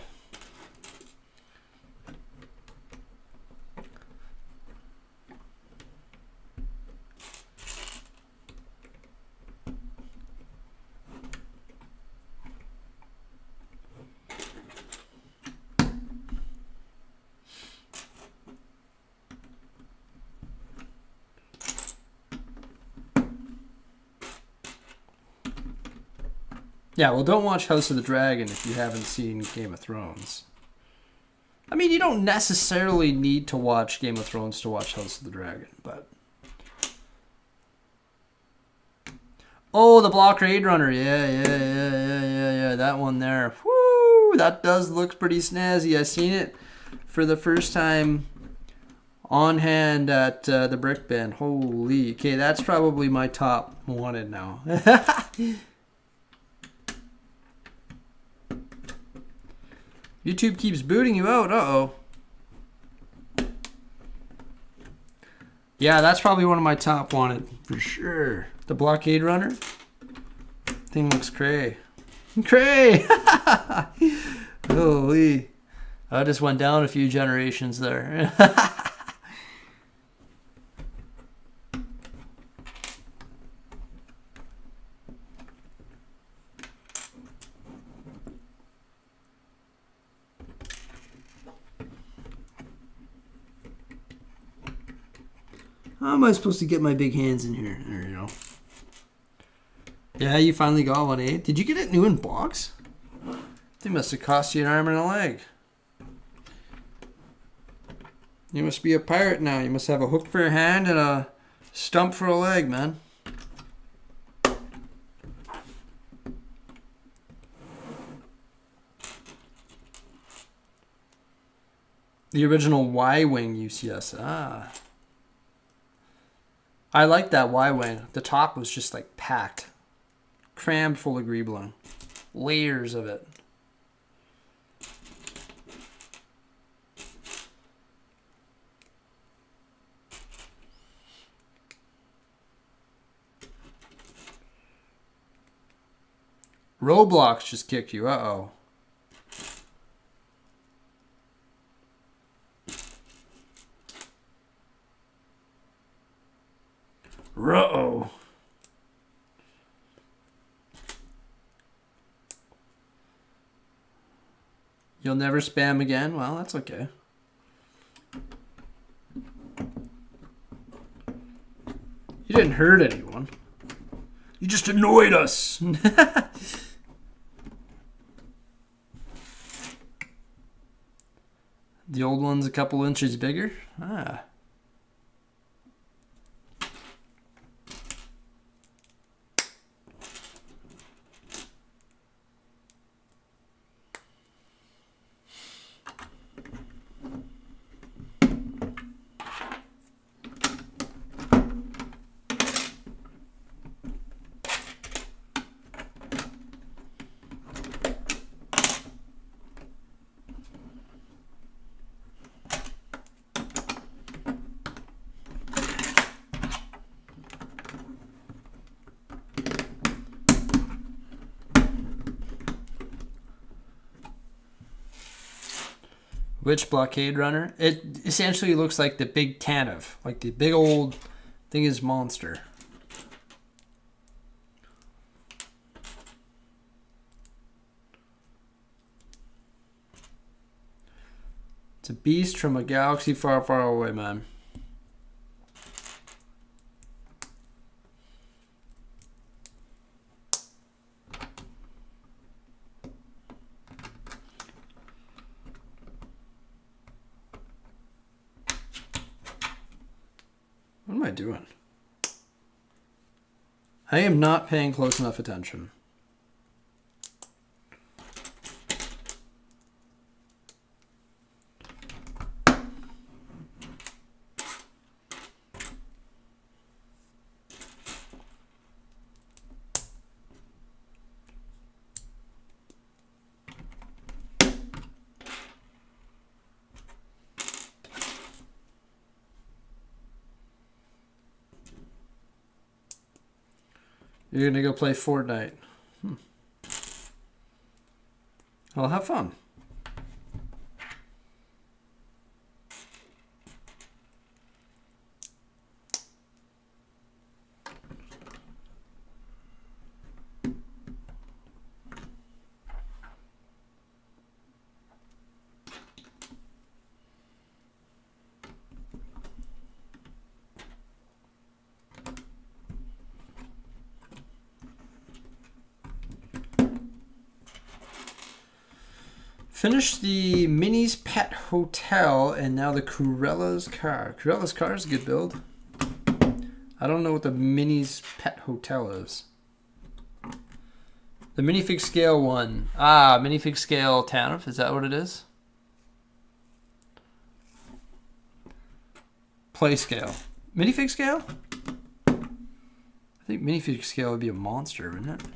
Yeah, well, don't watch House of the Dragon if you haven't seen Game of Thrones. I mean, you don't necessarily need to watch Game of Thrones to watch House of the Dragon, but... Oh, the Blockade Runner. Yeah. That one there. Woo! That does look pretty snazzy. I seen it for the first time on hand at the Brick Bin. Holy. Okay, that's probably my top wanted now. YouTube keeps booting you out. Uh-oh. Yeah, that's probably one of my top wanted for sure. The Blockade Runner. Thing looks cray. Cray! Holy. I just went down a few generations there. How am I supposed to get my big hands in here? There you go. Yeah, you finally got one, eh? Did you get it new in box? They must have cost you an arm and a leg. You must be a pirate now. You must have a hook for your hand and a stump for a leg, man. The original Y-Wing UCS. Ah. I like that Y-Wing. The top was just like packed. Crammed full of greebling. Layers of it. Roblox just kicked you. Uh-oh. Uh-oh. You'll never spam again? Well, that's okay. You didn't hurt anyone. You just annoyed us. The old one's a couple inches bigger? Ah. Which Blockade Runner? It essentially looks like the big Tanev. Like the big old thing is monster. It's a beast from a galaxy far, far away, man. What am I doing? I am not paying close enough attention. You're gonna go play Fortnite. Well, have fun. Finished the Minnie's Pet Hotel and now the Cruella's Car. Cruella's Car is a good build. I don't know what the Minnie's Pet Hotel is. The minifig scale one. Ah, minifig scale TANF. Is that what it is? Play scale. Minifig scale? I think minifig scale would be a monster, wouldn't it?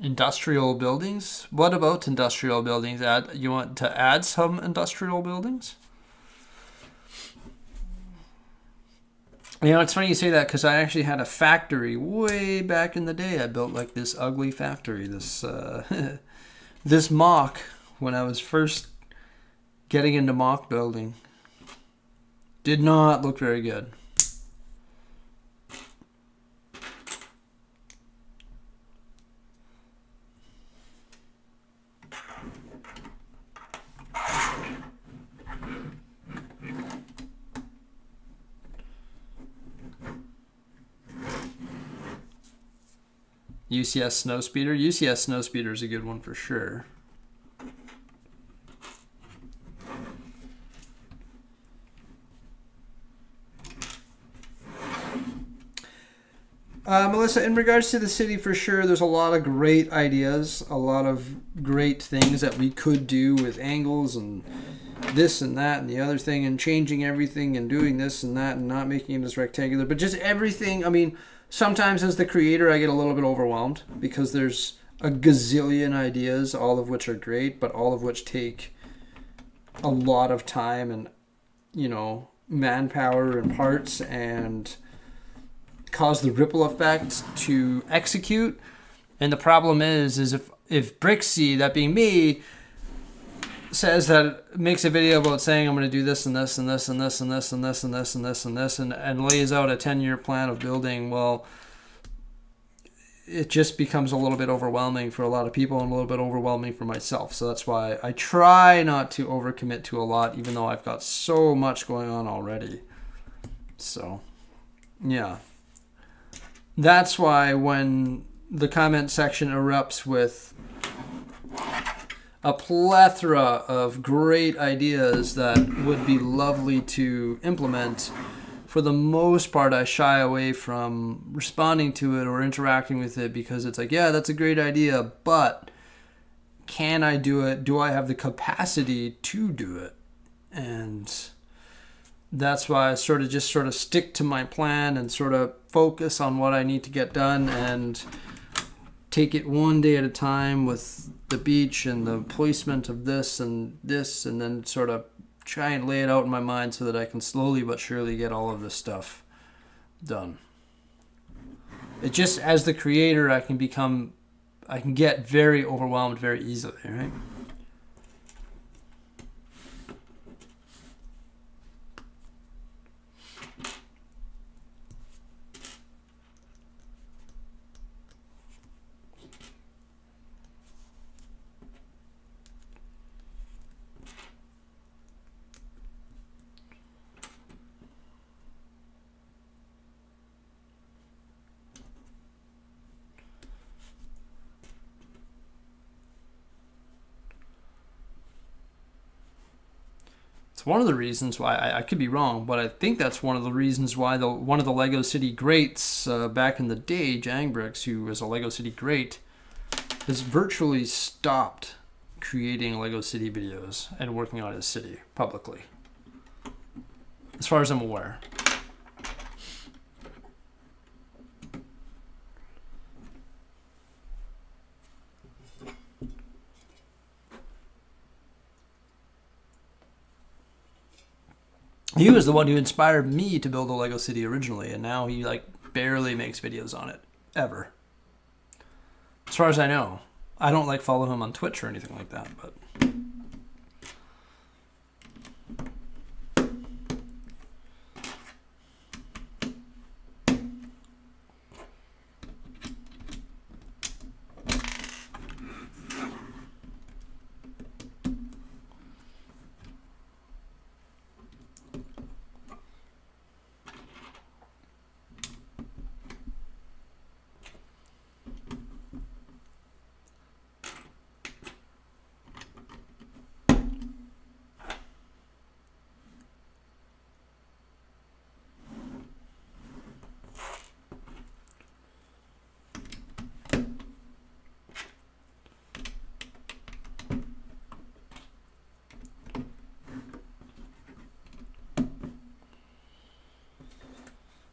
Industrial buildings? What about industrial buildings? You want to add some industrial buildings? You know, it's funny you say that because I actually had a factory way back in the day. I built like this ugly factory, this this mock when I was first getting into mock building. Did not look very good. UCS Snowspeeder. UCS Snowspeeder is a good one for sure. Melissa, in regards to the city, for sure, there's a lot of great ideas, a lot of great things that we could do with angles and this and that and the other thing and changing everything and doing this and that and not making it as rectangular. But just everything, I mean, sometimes as the creator, I get a little bit overwhelmed because there's a gazillion ideas, all of which are great, but all of which take a lot of time and, you know, manpower and parts and cause the ripple effect to execute. And the problem is if Bricksie, that being me, says that makes a video about saying I'm going to do this and this and this and this and this and this and this and this and this and lays out a 10-year plan of building, well, it just becomes a little bit overwhelming for a lot of people and a little bit overwhelming for myself. So that's why I try not to overcommit to a lot, even though I've got so much going on already. So, yeah. That's why when the comment section erupts with a plethora of great ideas that would be lovely to implement, for the most part, I shy away from responding to it or interacting with it because it's like, yeah, that's a great idea, but can I do it? Do I have the capacity to do it? And that's why I sort of stick to my plan and sort of focus on what I need to get done and take it one day at a time with the beach and the placement of this, and then sort of try and lay it out in my mind so that I can slowly but surely get all of this stuff done. It just, as the creator, I can get very overwhelmed very easily, right? It's one of the reasons why, I could be wrong, but I think that's one of the reasons why one of the LEGO City greats back in the day, Jangbricks, who was a LEGO City great, has virtually stopped creating LEGO City videos and working on his city publicly, as far as I'm aware. He was the one who inspired me to build a LEGO City originally, and now he like barely makes videos on it, ever. As far as I know. I don't like follow him on Twitch or anything like that, but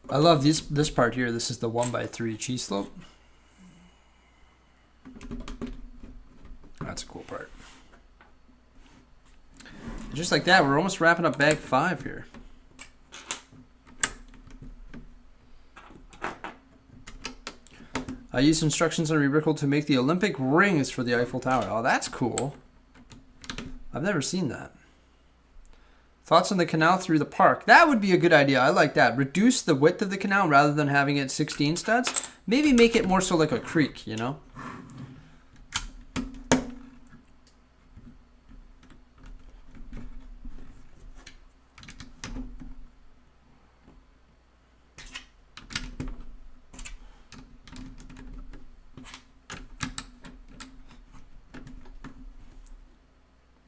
I love this part here. This is the 1x3 cheese slope. That's a cool part. Just like that, we're almost wrapping up bag 5 here. I used instructions on Rebrickle to make the Olympic rings for the Eiffel Tower. Oh, that's cool. I've never seen that. Thoughts on the canal through the park? That would be a good idea. I like that. Reduce the width of the canal rather than having it 16 studs. Maybe make it more so like a creek, you know?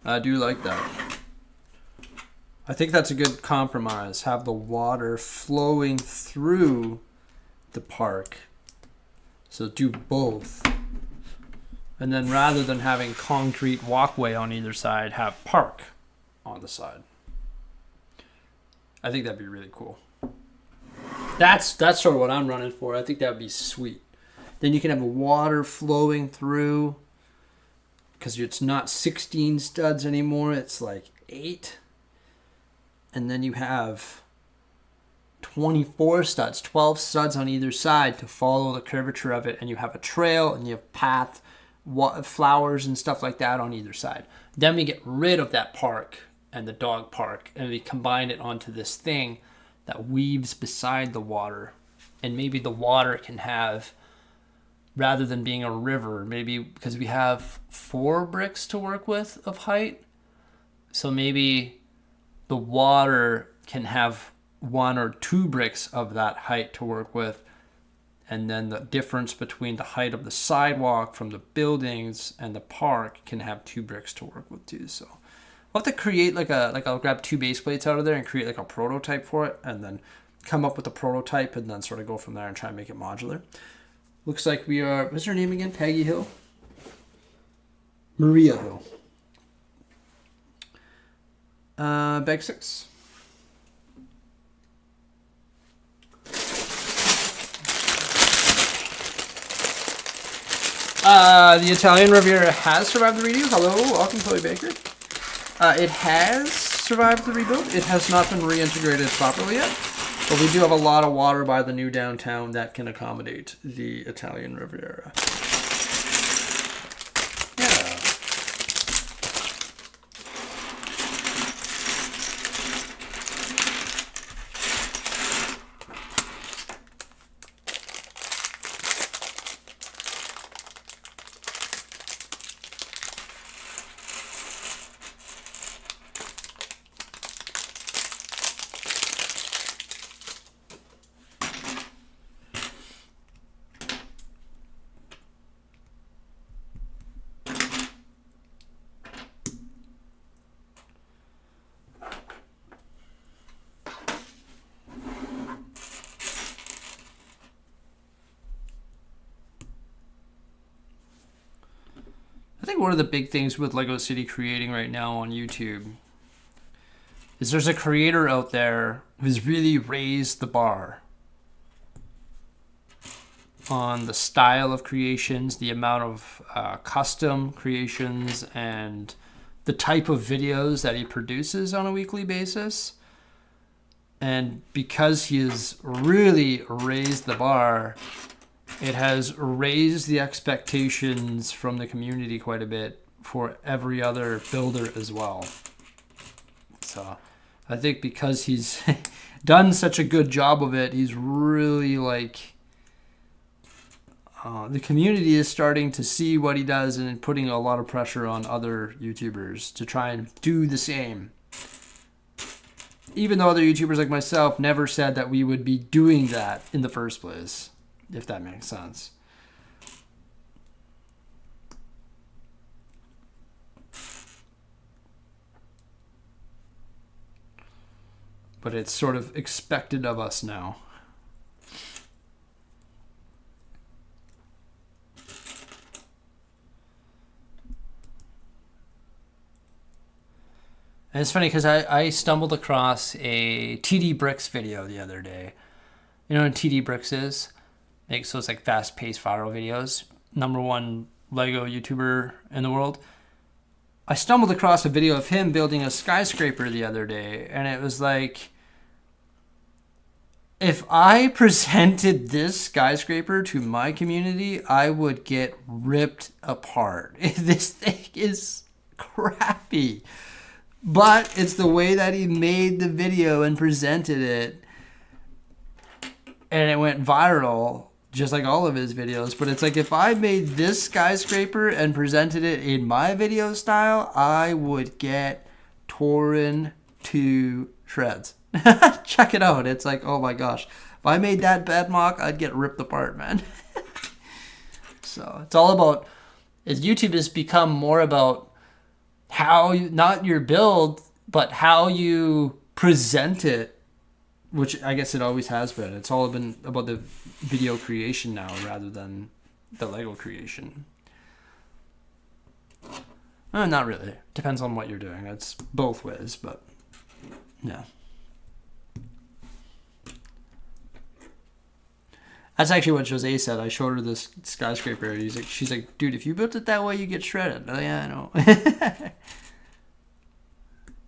I do like that. I think that's a good compromise. Have the water flowing through the park. So do both. And then rather than having concrete walkway on either side, have park on the side. I think that'd be really cool. That's sort of what I'm running for. I think that would be sweet. Then you can have water flowing through. Because it's not 16 studs anymore, it's like 8. And then you have 24 studs, 12 studs on either side to follow the curvature of it. And you have a trail and you have path, flowers and stuff like that on either side. Then we get rid of that park and the dog park and we combine it onto this thing that weaves beside the water. And maybe the water can have, rather than being a river, maybe because we have 4 bricks to work with of height. So maybe the water can have 1 or 2 bricks of that height to work with. And then the difference between the height of the sidewalk from the buildings and the park can have 2 bricks to work with too. So we'll have to create I'll grab 2 base plates out of there and create like a prototype for it and then come up with a prototype and then sort of go from there and try and make it modular. Looks like we are, what's her name again? Peggy Hill? Maria Hill. Bag 6. The Italian Riviera has survived the redo. Hello, welcome, Chloe Baker. It has survived the rebuild. It has not been reintegrated properly yet. But we do have a lot of water by the new downtown that can accommodate the Italian Riviera. Yeah. I think one of the big things with LEGO City creating right now on YouTube is there's a creator out there who's really raised the bar on the style of creations, the amount of custom creations, and the type of videos that he produces on a weekly basis. And because he has really raised the bar, it has raised the expectations from the community quite a bit for every other builder as well. So I think because he's done such a good job of it, he's really like... the community is starting to see what he does and putting a lot of pressure on other YouTubers to try and do the same. Even though other YouTubers like myself never said that we would be doing that in the first place, if that makes sense. But it's sort of expected of us now. And it's funny because I stumbled across a TD Bricks video the other day. You know what TD Bricks is? Makes those like fast-paced viral videos. #1 Lego YouTuber in the world. I stumbled across a video of him building a skyscraper the other day, and it was like, if I presented this skyscraper to my community, I would get ripped apart. This thing is crappy. But it's the way that he made the video and presented it, and it went viral, just like all of his videos. But it's like, if I made this skyscraper and presented it in my video style, I would get torn to shreds. Check it out. It's like, oh my gosh. If I made that bedrock, I'd get ripped apart, man. So it's all about, YouTube has become more about how you, not your build, but how you present it, which I guess it always has been. It's all been about the video creation now rather than the Lego creation. Not really. Depends on what you're doing. It's both ways, but yeah. That's actually what Jose said. I showed her this skyscraper. She's like, dude, if you built it that way, you get shredded. Oh yeah, I know.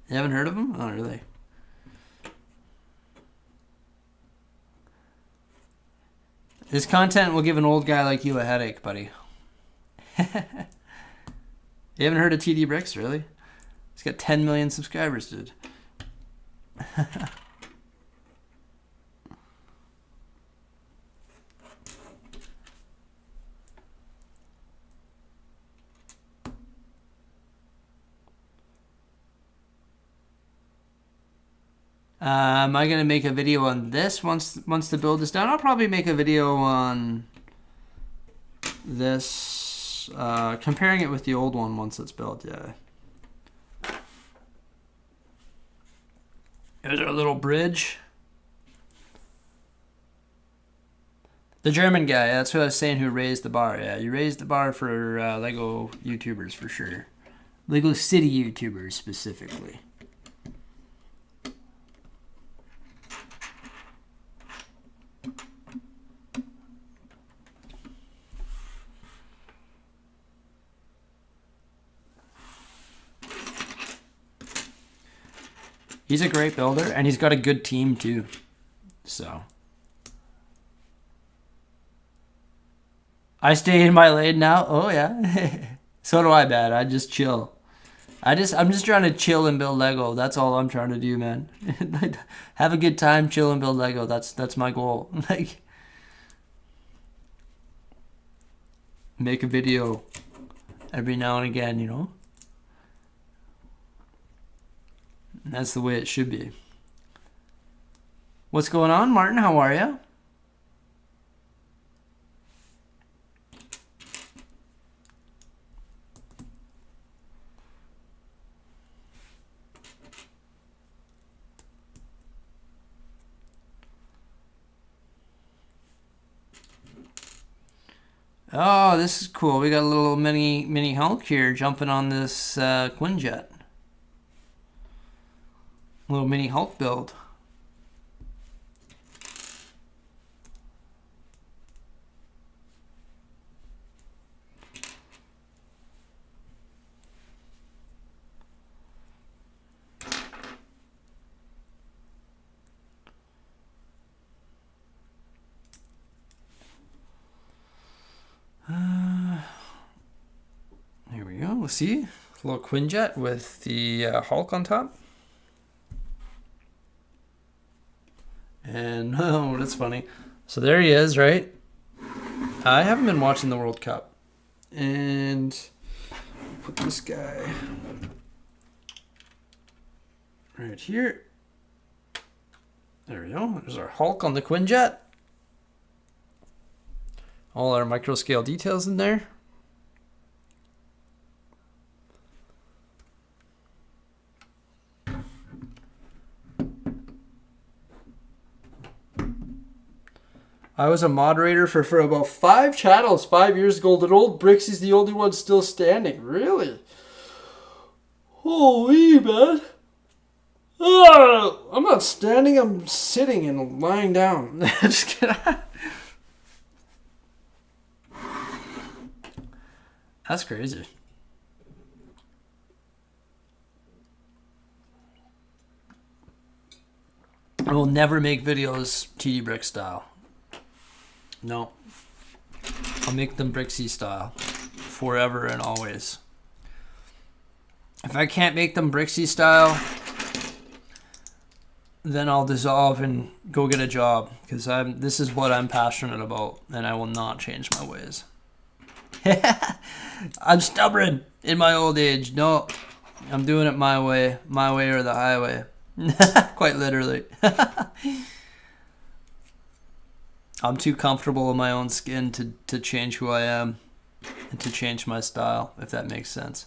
You haven't heard of him? Oh, really? This content will give an old guy like you a headache, buddy. You haven't heard of TD Bricks, really? He's got 10 million subscribers, dude. Am I gonna make a video on this once the build is done? I'll probably make a video on this, comparing it with the old one once it's built. Yeah. Here's our little bridge. The German guy, that's what I was saying, who raised the bar. Yeah, you raised the bar for Lego YouTubers for sure. Lego City YouTubers specifically. He's a great builder, and he's got a good team too. So I stay in my lane now. Oh yeah. So do I, man. I just chill. I'm just trying to chill and build Lego. That's all I'm trying to do, man. Have a good time, chill and build Lego. That's my goal. Like, make a video every now and again, you know? And that's the way it should be. What's going on, Martin? How are you? Oh, this is cool. We got a little mini Hulk here jumping on this Quinjet. Little mini Hulk build. Here we go. We'll see. A little Quinjet with the Hulk on top. And, oh, that's funny. So there he is, right? I haven't been watching the World Cup. And put this guy right here. There we go. There's our Hulk on the Quinjet. All our micro scale details in there. I was a moderator for about 5 channels 5 years ago, and old Brixie's the only one still standing. Really? Holy, man. Oh, I'm not standing, I'm sitting and lying down. Just kidding. That's crazy. I will never make videos TD Brick style. No. I'll make them Bricksie style. Forever and always. If I can't make them Bricksie style, then I'll dissolve and go get a job. Because this is what I'm passionate about. And I will not change my ways. I'm stubborn in my old age. No. I'm doing it my way. My way or the highway. Quite literally. I'm too comfortable in my own skin to change who I am and to change my style, if that makes sense.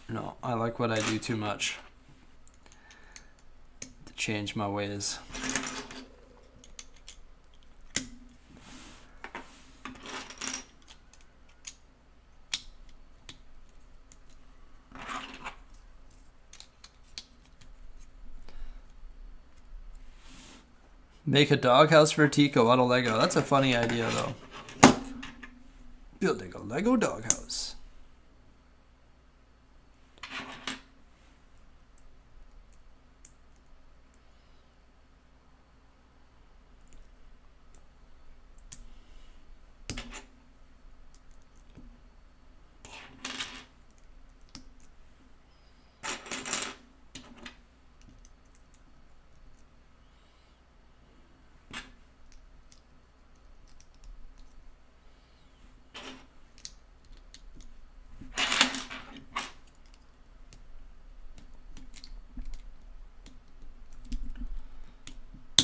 No, I like what I do too much to change my ways. Make a doghouse for Tico out of Lego. That's a funny idea, though. Building a Lego doghouse.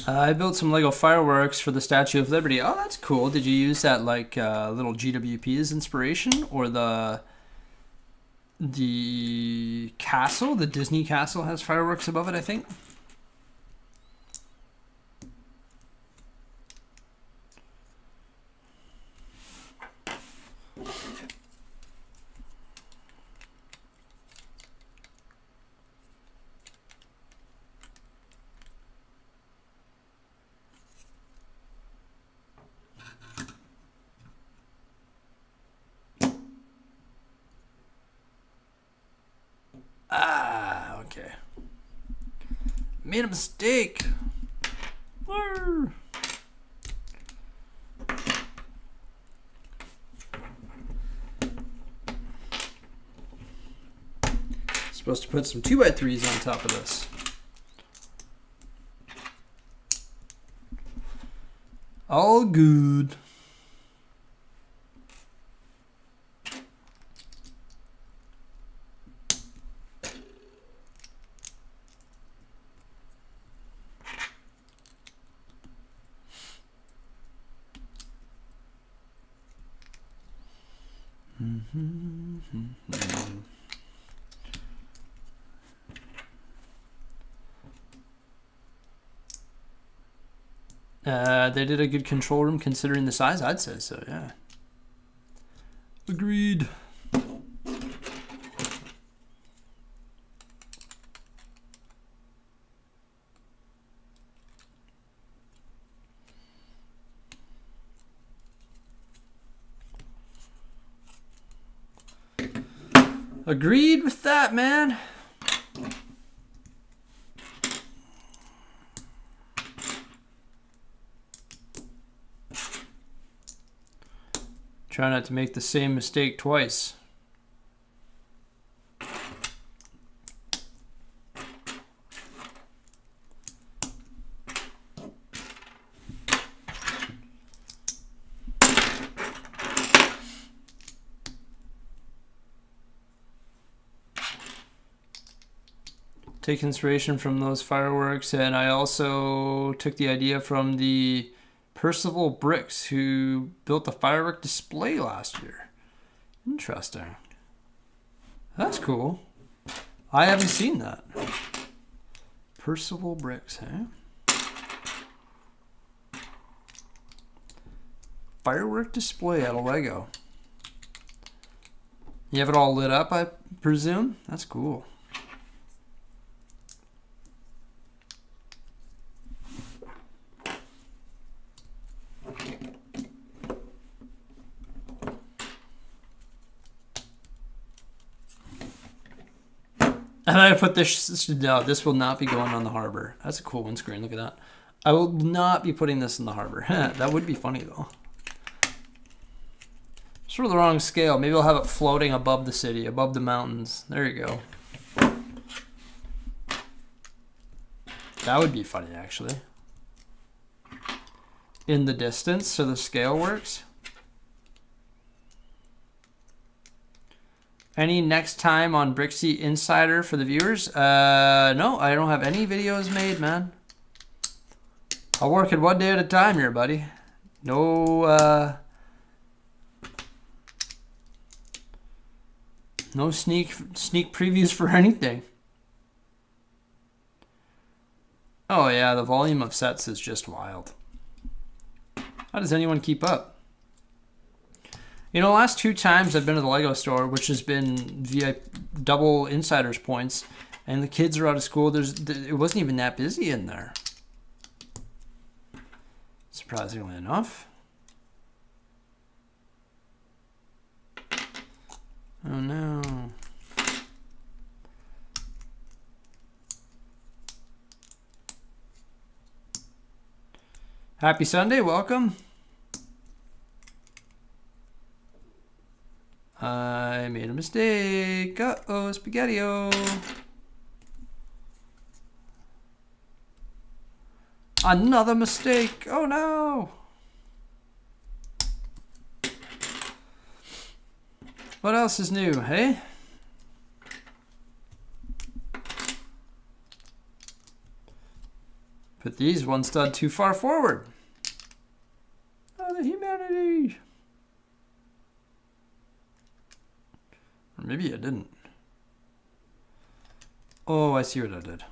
I built some Lego fireworks for the Statue of Liberty. Oh, that's cool. Did you use that like little GWP as inspiration, or the castle? The Disney castle has fireworks above it, I think. Ah, okay. Made a mistake. Arr. Supposed to put some 2x3s on top of this. All good. They did a good control room considering the size. I'd say so, yeah. Agreed. Agreed with that, man. Try not to make the same mistake twice. Take inspiration from those fireworks, and I also took the idea from the Percival Bricks, who built the firework display last year. Interesting. That's cool. I haven't seen that. Percival Bricks, huh? Firework display out of Lego. You have it all lit up, I presume? That's cool. And I put this. No, this will not be going on the harbor. That's a cool windscreen. Look at that. I will not be putting this in the harbor. That would be funny though. Sort of the wrong scale. Maybe I'll have it floating above the city, above the mountains. There you go. That would be funny, actually. In the distance, so the scale works. Any next time on Bricksie Insider for the viewers? No, I don't have any videos made, man. I'll work it one day at a time here, buddy. No, no sneak previews for anything. Oh yeah, the volume of sets is just wild. How does anyone keep up? You know, the last 2 times I've been to the LEGO store, which has been via double insiders points, and the kids are out of school, it wasn't even that busy in there. Surprisingly enough. Oh no. Happy Sunday, welcome. I made a mistake. Uh-oh, spaghetti-o. Another mistake. Oh no. What else is new, hey? Put these one stud too far forward. Oh, the humanity. Or maybe I didn't. Oh, I see what I did.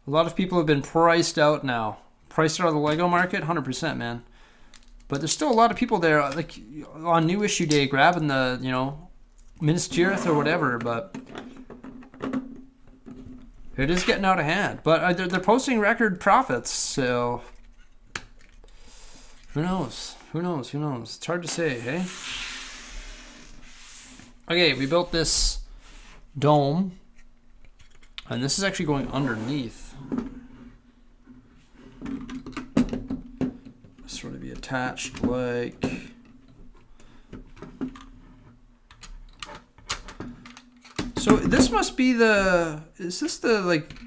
A lot of people have been priced out now. Priced out of the LEGO market, 100%, man. But there's still a lot of people there, like on new issue day, grabbing the, you know, Minas Tirith or whatever. But it is getting out of hand. But they're posting record profits, so who knows? Who knows? Who knows? It's hard to say, hey? Okay, we built this dome, and this is actually going underneath. Sort of be attached like so. This must be the, is this the like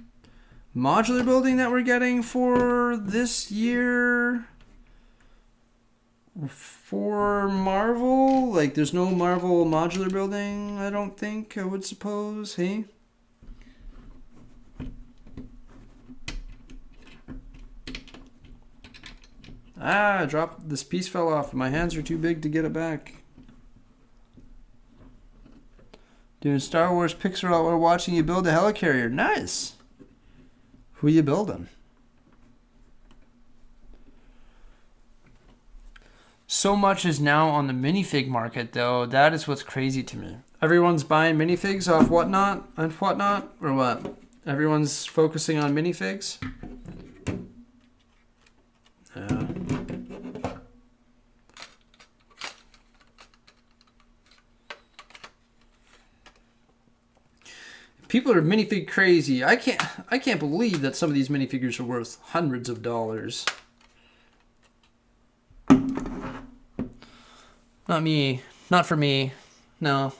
modular building that we're getting for this year for Marvel? Like there's no Marvel modular building, I don't think, I would suppose, hey? Ah, I dropped, this piece fell off. My hands are too big to get it back. Doing Star Wars Pixar while we're watching you build a helicarrier. Nice. Who are you building? So much is now on the minifig market, though. That is what's crazy to me. Everyone's buying minifigs off whatnot and whatnot, or what? Everyone's focusing on minifigs. Yeah. People are minifig crazy. I can't believe that some of these minifigures are worth hundreds of dollars. Not me. Not for me. No.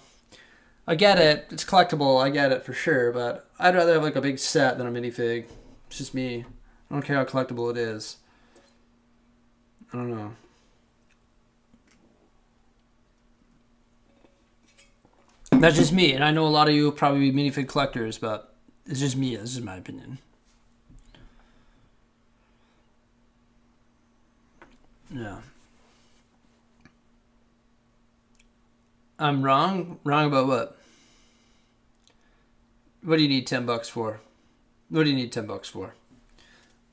I get it. It's collectible. I get it for sure. But I'd rather have like a big set than a minifig. It's just me. I don't care how collectible it is. I don't know. That's just me, and I know a lot of you will probably be minifig collectors, but it's just me. This is my opinion. Yeah. I'm wrong? Wrong about what? What do you need $10 for? What do you need $10 for?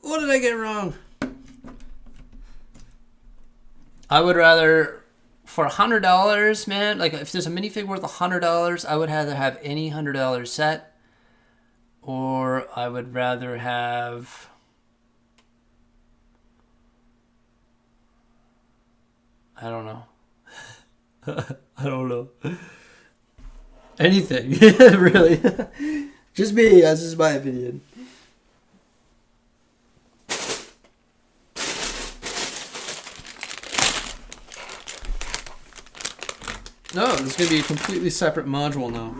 What did I get wrong? I would rather, for $100, man, like if there's a minifig worth $100, I would rather have any $100 set, or I would rather have, I don't know. I don't know. Anything, really. Just me, that's just my opinion. No, this is going to be a completely separate module now.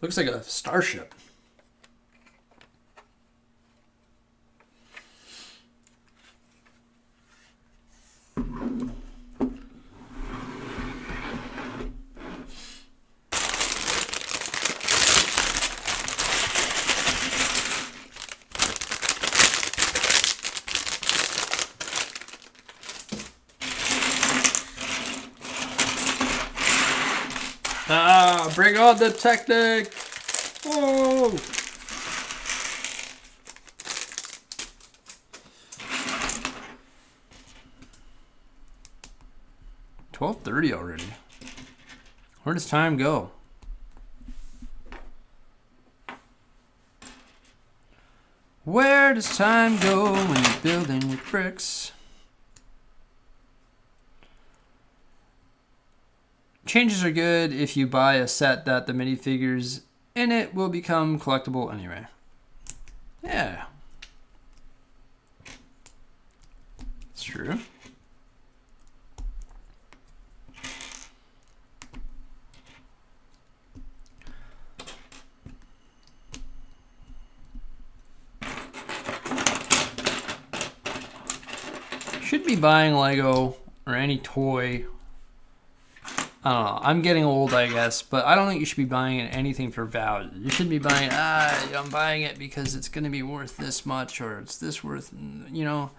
Looks like a starship. Ah, bring on the Technic! Whoa! $12:30 already. Where does time go? Where does time go when you're building with bricks? Changes are good if you buy a set that the minifigures in it will become collectible anyway. Yeah. It's true. Should be buying Lego or any toy. I don't know. I'm getting old, I guess, but I don't think you should be buying anything for value. You shouldn't be buying, I'm buying it because it's going to be worth this much, or it's this worth, you know.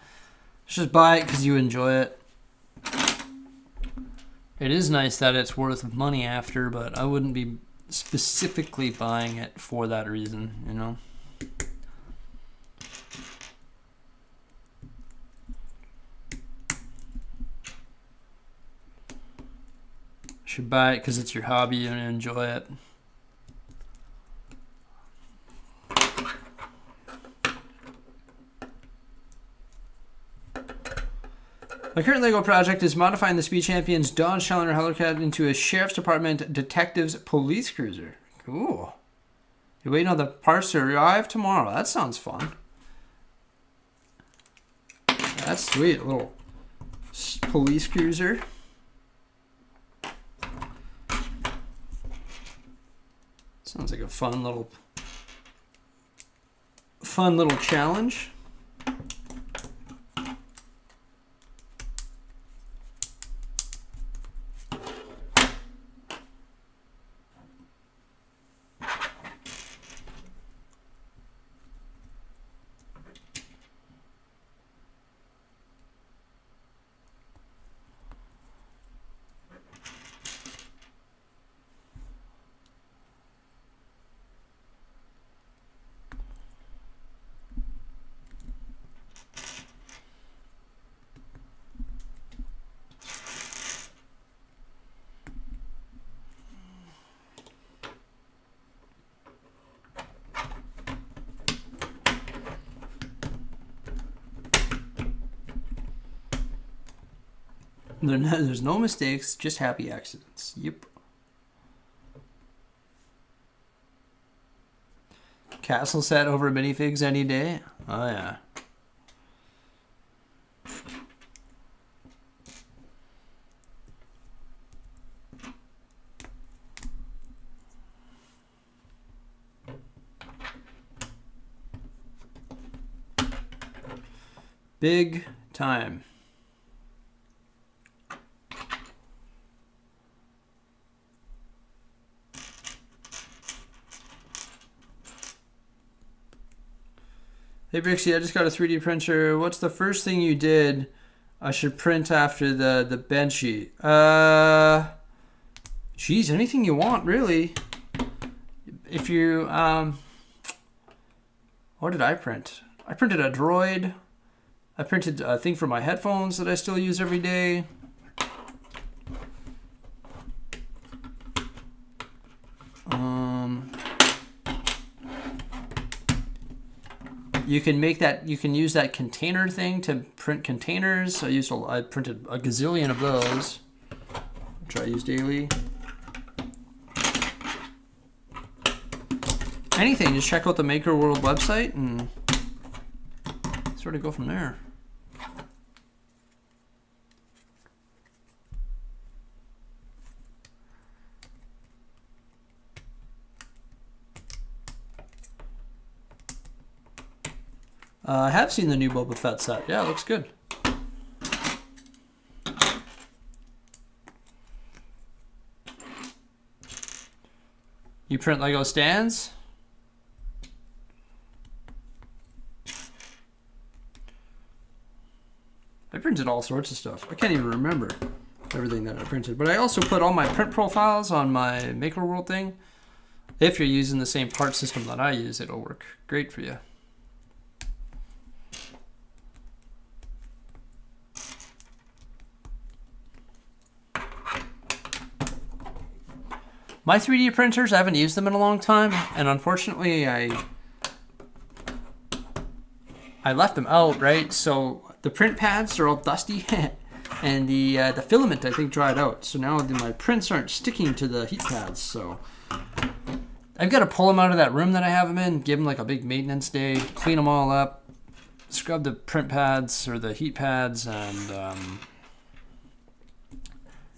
Just buy it because you enjoy it. It is nice that it's worth money after, but I wouldn't be specifically buying it for that reason, you know. Should buy it because it's your hobby and enjoy it. My current LEGO project is modifying the Speed Champion's Dodge Challenger Helicarrier into a Sheriff's Department Detectives Police Cruiser. Cool. You're waiting on the parts to arrive tomorrow. That sounds fun. That's sweet. A little police cruiser. Sounds like a fun little challenge. There's no mistakes, just happy accidents. Yep. Castle set over minifigs any day? Oh, yeah. Big time. Hey Bricksie, I just got a 3D printer. What's the first thing you did I should print after the Banshee. Geez, anything you want, really. If you, what did I print? I printed a droid. I printed a thing for my headphones that I still use every day. You can make that. You can use that container thing to print containers. I printed a gazillion of those, which I use daily. Anything, just check out the Maker World website and sort of go from there. I have seen the new Boba Fett set. Yeah, it looks good. You print Lego stands? I printed all sorts of stuff. I can't even remember everything that I printed. But I also put all my print profiles on my Maker World thing. If you're using the same part system that I use, it'll work great for you. My 3D printers, I haven't used them in a long time, and unfortunately I left them out, right? So the print pads are all dusty, and the filament, I think, dried out. So now my prints aren't sticking to the heat pads, so I've got to pull them out of that room that I have them in, give them like a big maintenance day, clean them all up, scrub the print pads or the heat pads, and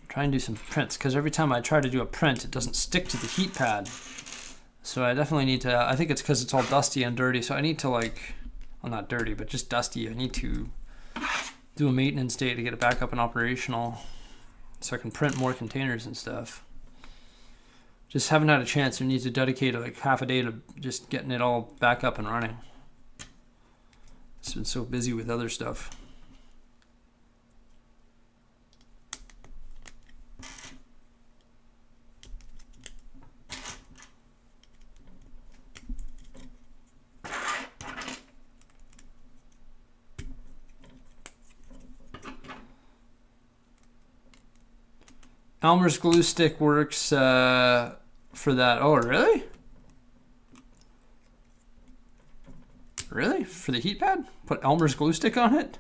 try and do some prints, because every time I try to do a print, it doesn't stick to the heat pad. So I definitely need to, I think it's because it's all dusty and dirty, so I need to like, well, not dirty, but just dusty. I need to do a maintenance day to get it back up and operational so I can print more containers and stuff. Just haven't had a chance. I need to dedicate like half a day to just getting it all back up and running. It's been so busy with other stuff. Elmer's glue stick works for that. Oh, really? Really? For the heat pad? Put Elmer's glue stick on it?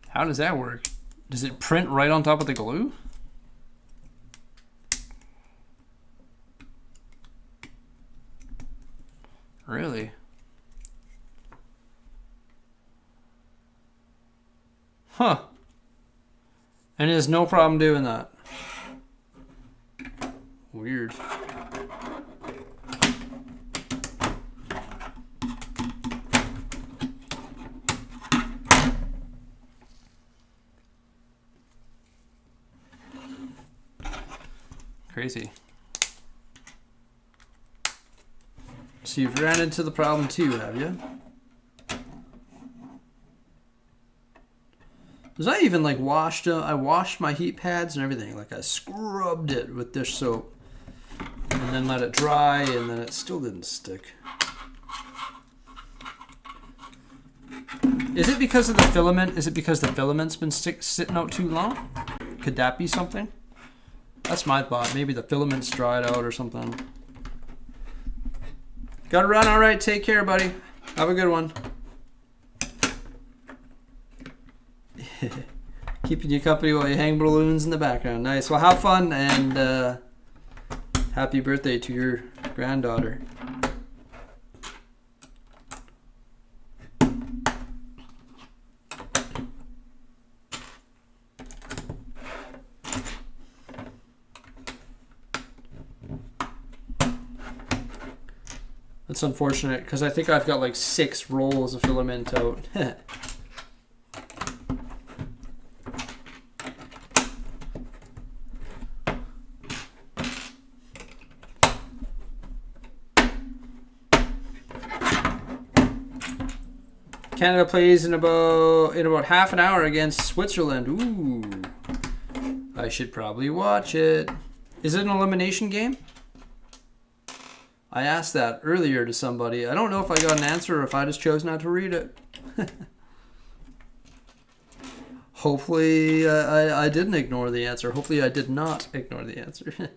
How does that work? Does it print right on top of the glue? Really? Huh. And it has no problem doing that. Weird. Crazy. So you've ran into the problem too, have you? Because I even like I washed my heat pads and everything. Like I scrubbed it with dish soap and then let it dry, and then it still didn't stick. Is it because of the filament? Is it because the filament's been sitting out too long? Could that be something? That's my thought. Maybe the filament's dried out or something. Gotta run. All right. Take care, buddy. Have a good one. Keeping you company while you hang balloons in the background. Nice. Well, have fun, and happy birthday to your granddaughter. That's unfortunate, because I think I've got like 6 rolls of filament out. Canada plays in about half an hour against Switzerland. Ooh. I should probably watch it. Is it an elimination game? I asked that earlier to somebody. I don't know if I got an answer or if I just chose not to read it. Hopefully I didn't ignore the answer. Hopefully I did not ignore the answer.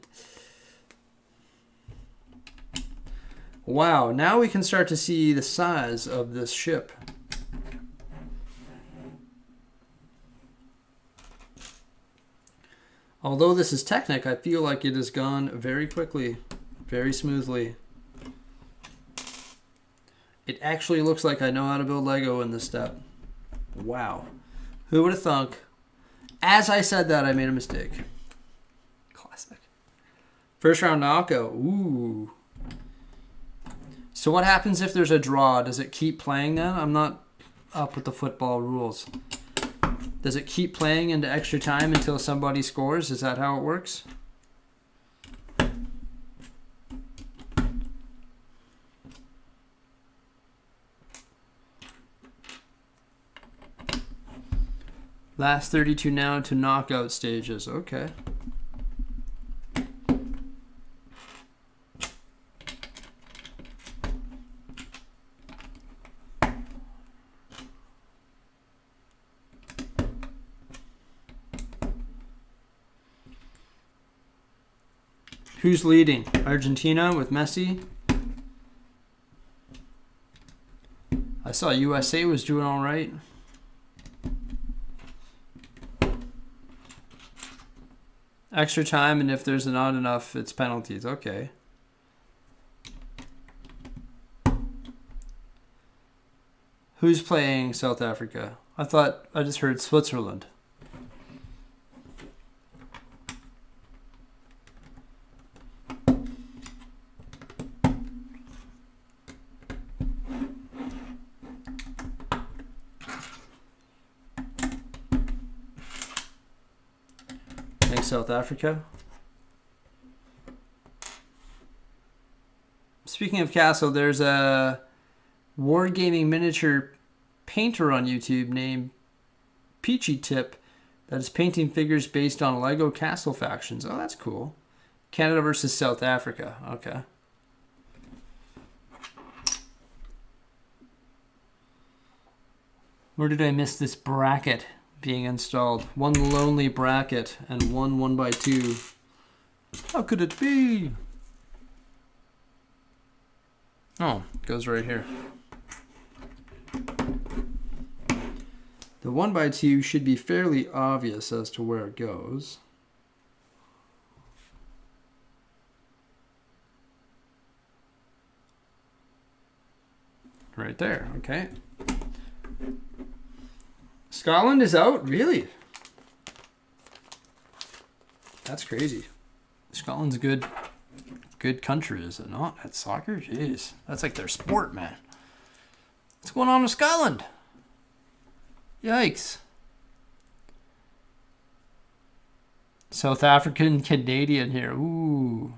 Wow, now we can start to see the size of this ship. Although this is Technic, I feel like it has gone very quickly, very smoothly. It actually looks like I know how to build Lego in this step. Wow. Who would have thunk? As I said that, I made a mistake. Classic. First round knockout. Ooh. So what happens if there's a draw? Does it keep playing then? I'm not up with the football rules. Does it keep playing into extra time until somebody scores? Is that how it works? Last 32 now to knockout stages. Okay. Who's leading? Argentina with Messi. I saw USA was doing all right. Extra time, and if there's not enough, it's penalties. Okay. Who's playing South Africa? I thought I just heard Switzerland. South Africa. Speaking of Castle, there's a wargaming miniature painter on YouTube named Peachy Tip that is painting figures based on LEGO Castle factions. Oh, that's cool. Canada versus South Africa. Okay. Where did I miss this bracket being installed? One lonely bracket and one 1x2. How could it be? Oh, it goes right here. The 1x2 should be fairly obvious as to where it goes. Right there, okay. Scotland is out? Really? That's crazy. Scotland's a good country, is it not? At soccer? Jeez. That's like their sport, man. What's going on with Scotland? Yikes. South African Canadian here. Ooh.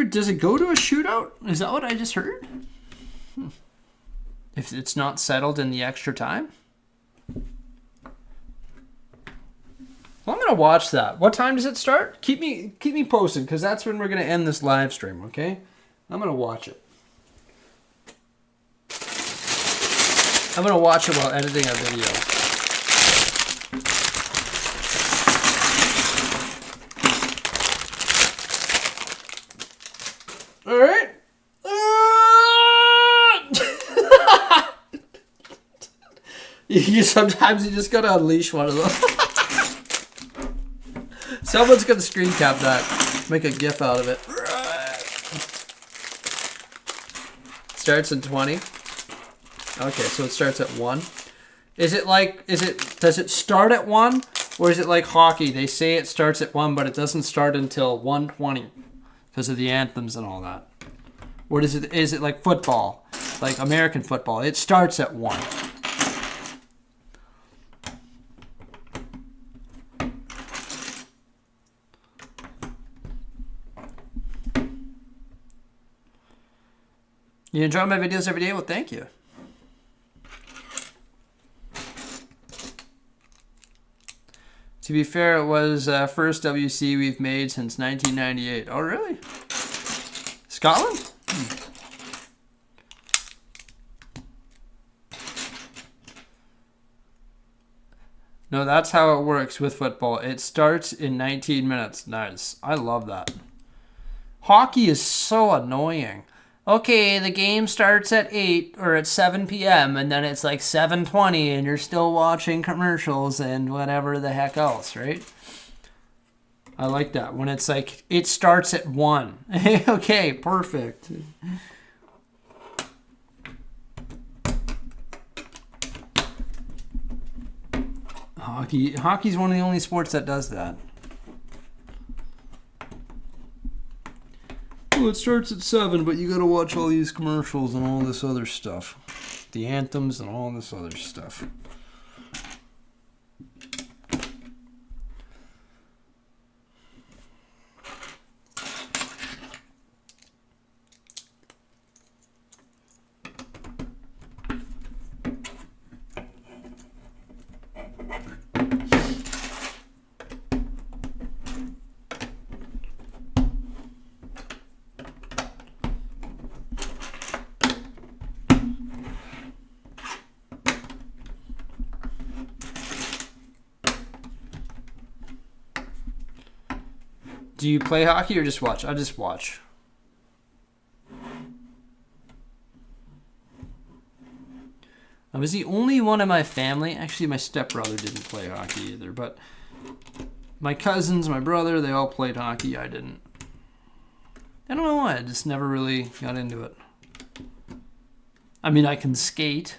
Does it go to a shootout? Is that what I just heard? If it's not settled in the extra time? Well, I'm gonna watch that. What time does it start? Keep me posted, because that's when we're gonna end this live stream, okay? I'm gonna watch it. I'm gonna watch it while editing a video. All right. Sometimes you just gotta unleash one of those. Someone's gonna screen cap that. Make a GIF out of it. Starts in 20. Okay, so it starts at 1. Is it like, does it start at 1? Or is it like hockey? They say it starts at 1, but it doesn't start until 1:20 because of the anthems and all that. Or is it like football? Like American football. It starts at 1. You enjoy my videos every day? Well, thank you. To be fair, it was first WC we've made since 1998. Oh, really? Scotland? No, that's how it works with football. It starts in 19 minutes. Nice. I love that. Hockey is so annoying. Okay, the game starts at 8 or at 7 p.m. and then it's like 7:20 and you're still watching commercials and whatever the heck else, right? I like that. When it's like, it starts at 1. Okay, perfect. Hockey's one of the only sports that does that. Well, it starts at 7, but you gotta watch all these commercials and all this other stuff. The anthems and all this other stuff. Do you play hockey or just watch? I just watch. I was the only one in my family. Actually, my stepbrother didn't play hockey either, but my cousins, my brother, they all played hockey. I didn't. I don't know why. I just never really got into it. I mean, I can skate.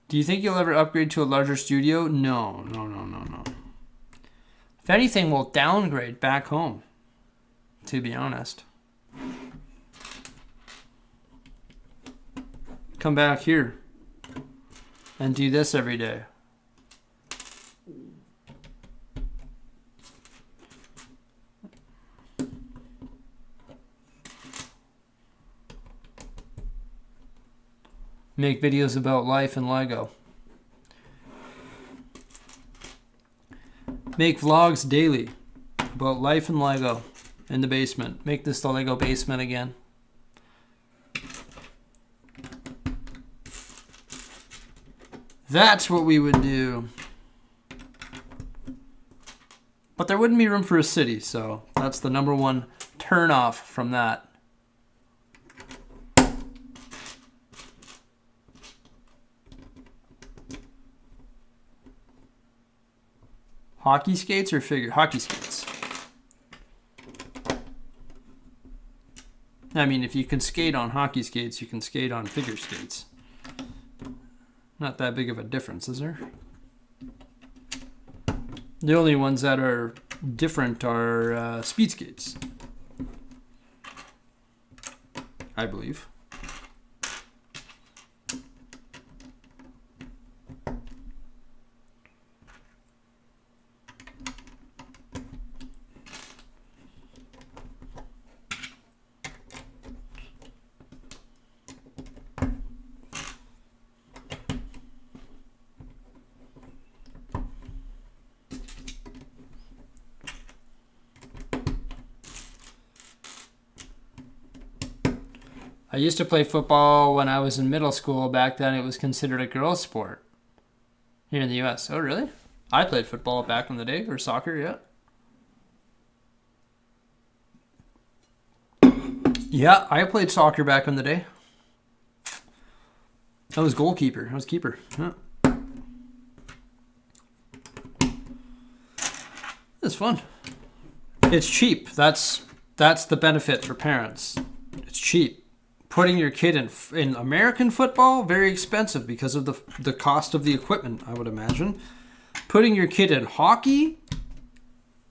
Do you think you'll ever upgrade to a larger studio? No. If anything, we'll downgrade back home, to be honest. Come back here and do this every day. Make videos about life and Lego. Make vlogs daily about life and Lego in the basement. Make this the Lego basement again. That's what we would do. But there wouldn't be room for a city, so that's the number one turn off from that. Hockey skates or figure? Hockey skates. I mean, if you can skate on hockey skates, you can skate on figure skates. Not that big of a difference, is there? The only ones that are different are speed skates, I believe. I used to play football when I was in middle school. Back then it was considered a girls' sport here in the US. Oh, really? I played football back in the day, or soccer, yeah. Yeah, I played soccer back in the day. I was goalkeeper. I was keeper. Yeah. It's fun. It's cheap. That's the benefit for parents. It's cheap. Putting your kid in American football, very expensive because of the cost of the equipment, I would imagine. Putting your kid in hockey,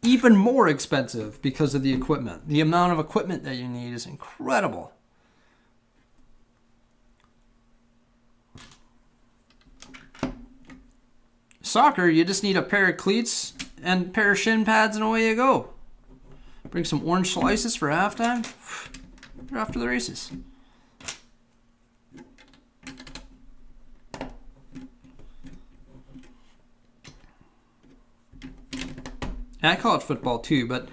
even more expensive because of the equipment. The amount of equipment that you need is incredible. Soccer, you just need a pair of cleats and a pair of shin pads and away you go. Bring some orange slices for halftime. You're off to the races. And I call it football too, but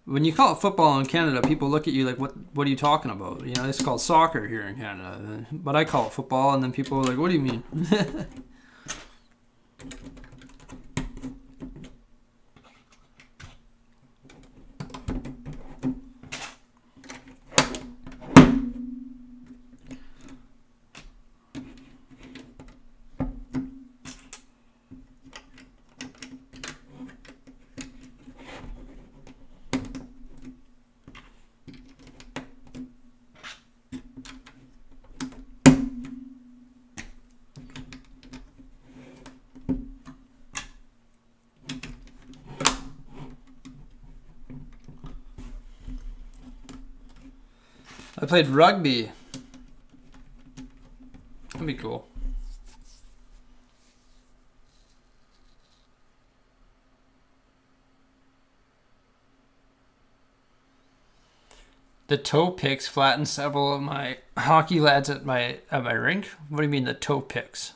when you call it football in Canada, people look at you like, what are you talking about? You know, it's called soccer here in Canada. But I call it football, and then people are like, what do you mean? I played rugby. That'd be cool. The toe picks flattened several of my hockey lads at my rink. What do you mean the toe picks?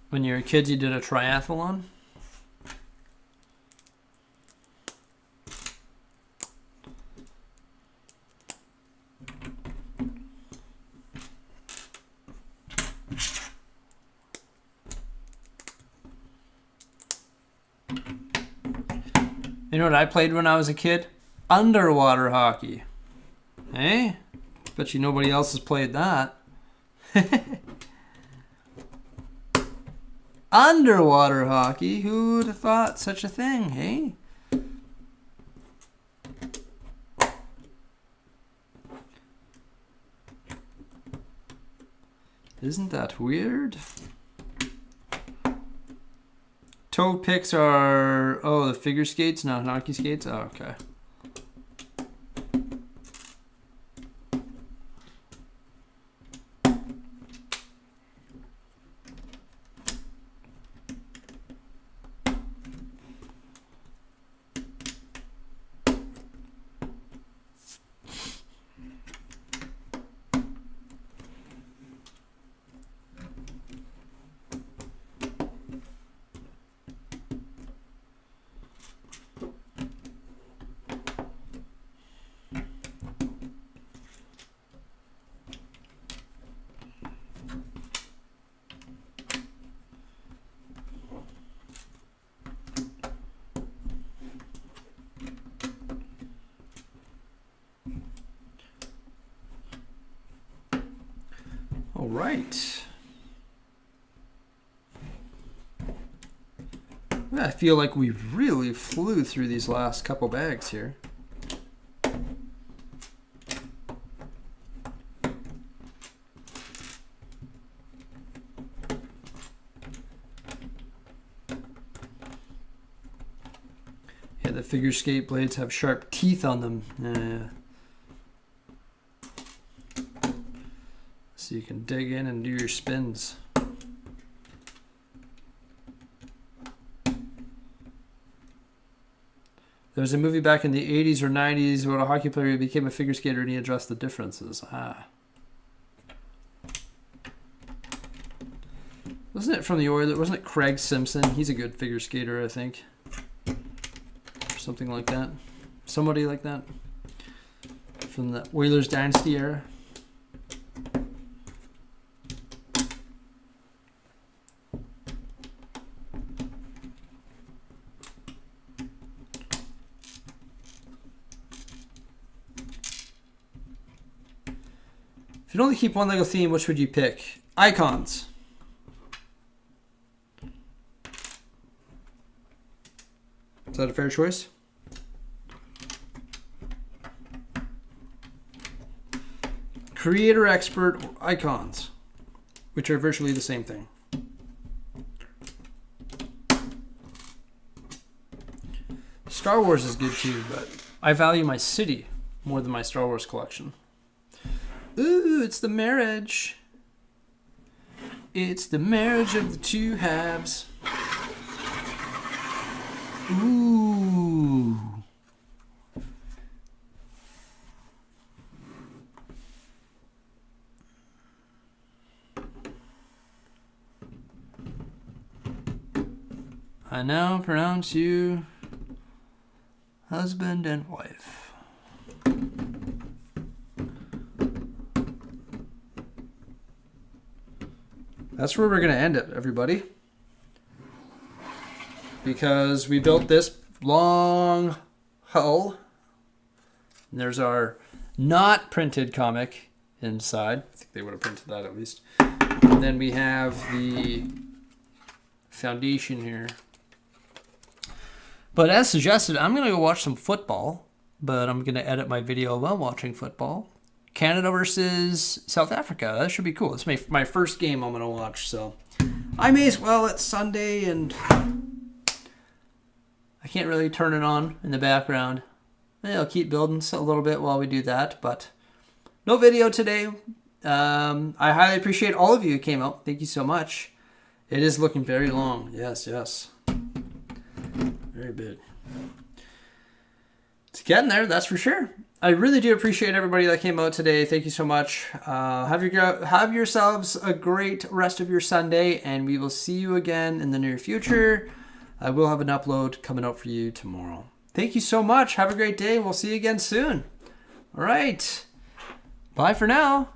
When you were kids, you did a triathlon? You know what I played when I was a kid? Underwater hockey. Hey? Bet you nobody else has played that. Underwater hockey? Who would have thought such a thing, hey? Isn't that weird? Toe picks are, the figure skates, not hockey skates? Oh, okay. All right. I feel like we really flew through these last couple bags here. Yeah, the figure skate blades have sharp teeth on them. So you can dig in and do your spins. There was a movie back in the 80s or 90s about a hockey player who became a figure skater and he addressed the differences. Wasn't it from the Oilers? Wasn't it Craig Simpson? He's a good figure skater, I think. Or something like that. Somebody like that. From the Oilers dynasty era. If you could only keep one LEGO theme, which would you pick? Icons. Is that a fair choice? Creator Expert Icons, which are virtually the same thing. Star Wars is good too, but I value my city more than my Star Wars collection. Ooh, it's the marriage. It's the marriage of the two halves. Ooh. I now pronounce you husband and wife. That's where we're going to end it, everybody. Because we built this long hull. And there's our not printed comic inside. I think they would have printed that at least. And then we have the foundation here. But as suggested, I'm going to go watch some football. But I'm going to edit my video while watching football. Canada versus South Africa. That should be cool. It's my first game I'm going to watch. So I may as well. It's Sunday and I can't really turn it on in the background. I'll keep building a little bit while we do that. But no video today. I highly appreciate all of you who came out. Thank you so much. It is looking very long. Yes, yes. Very big. It's getting there, that's for sure. I really do appreciate everybody that came out today. Thank you so much. Have yourselves a great rest of your Sunday, and we will see you again in the near future. I will have an upload coming out for you tomorrow. Thank you so much. Have a great day. We'll see you again soon. All right. Bye for now.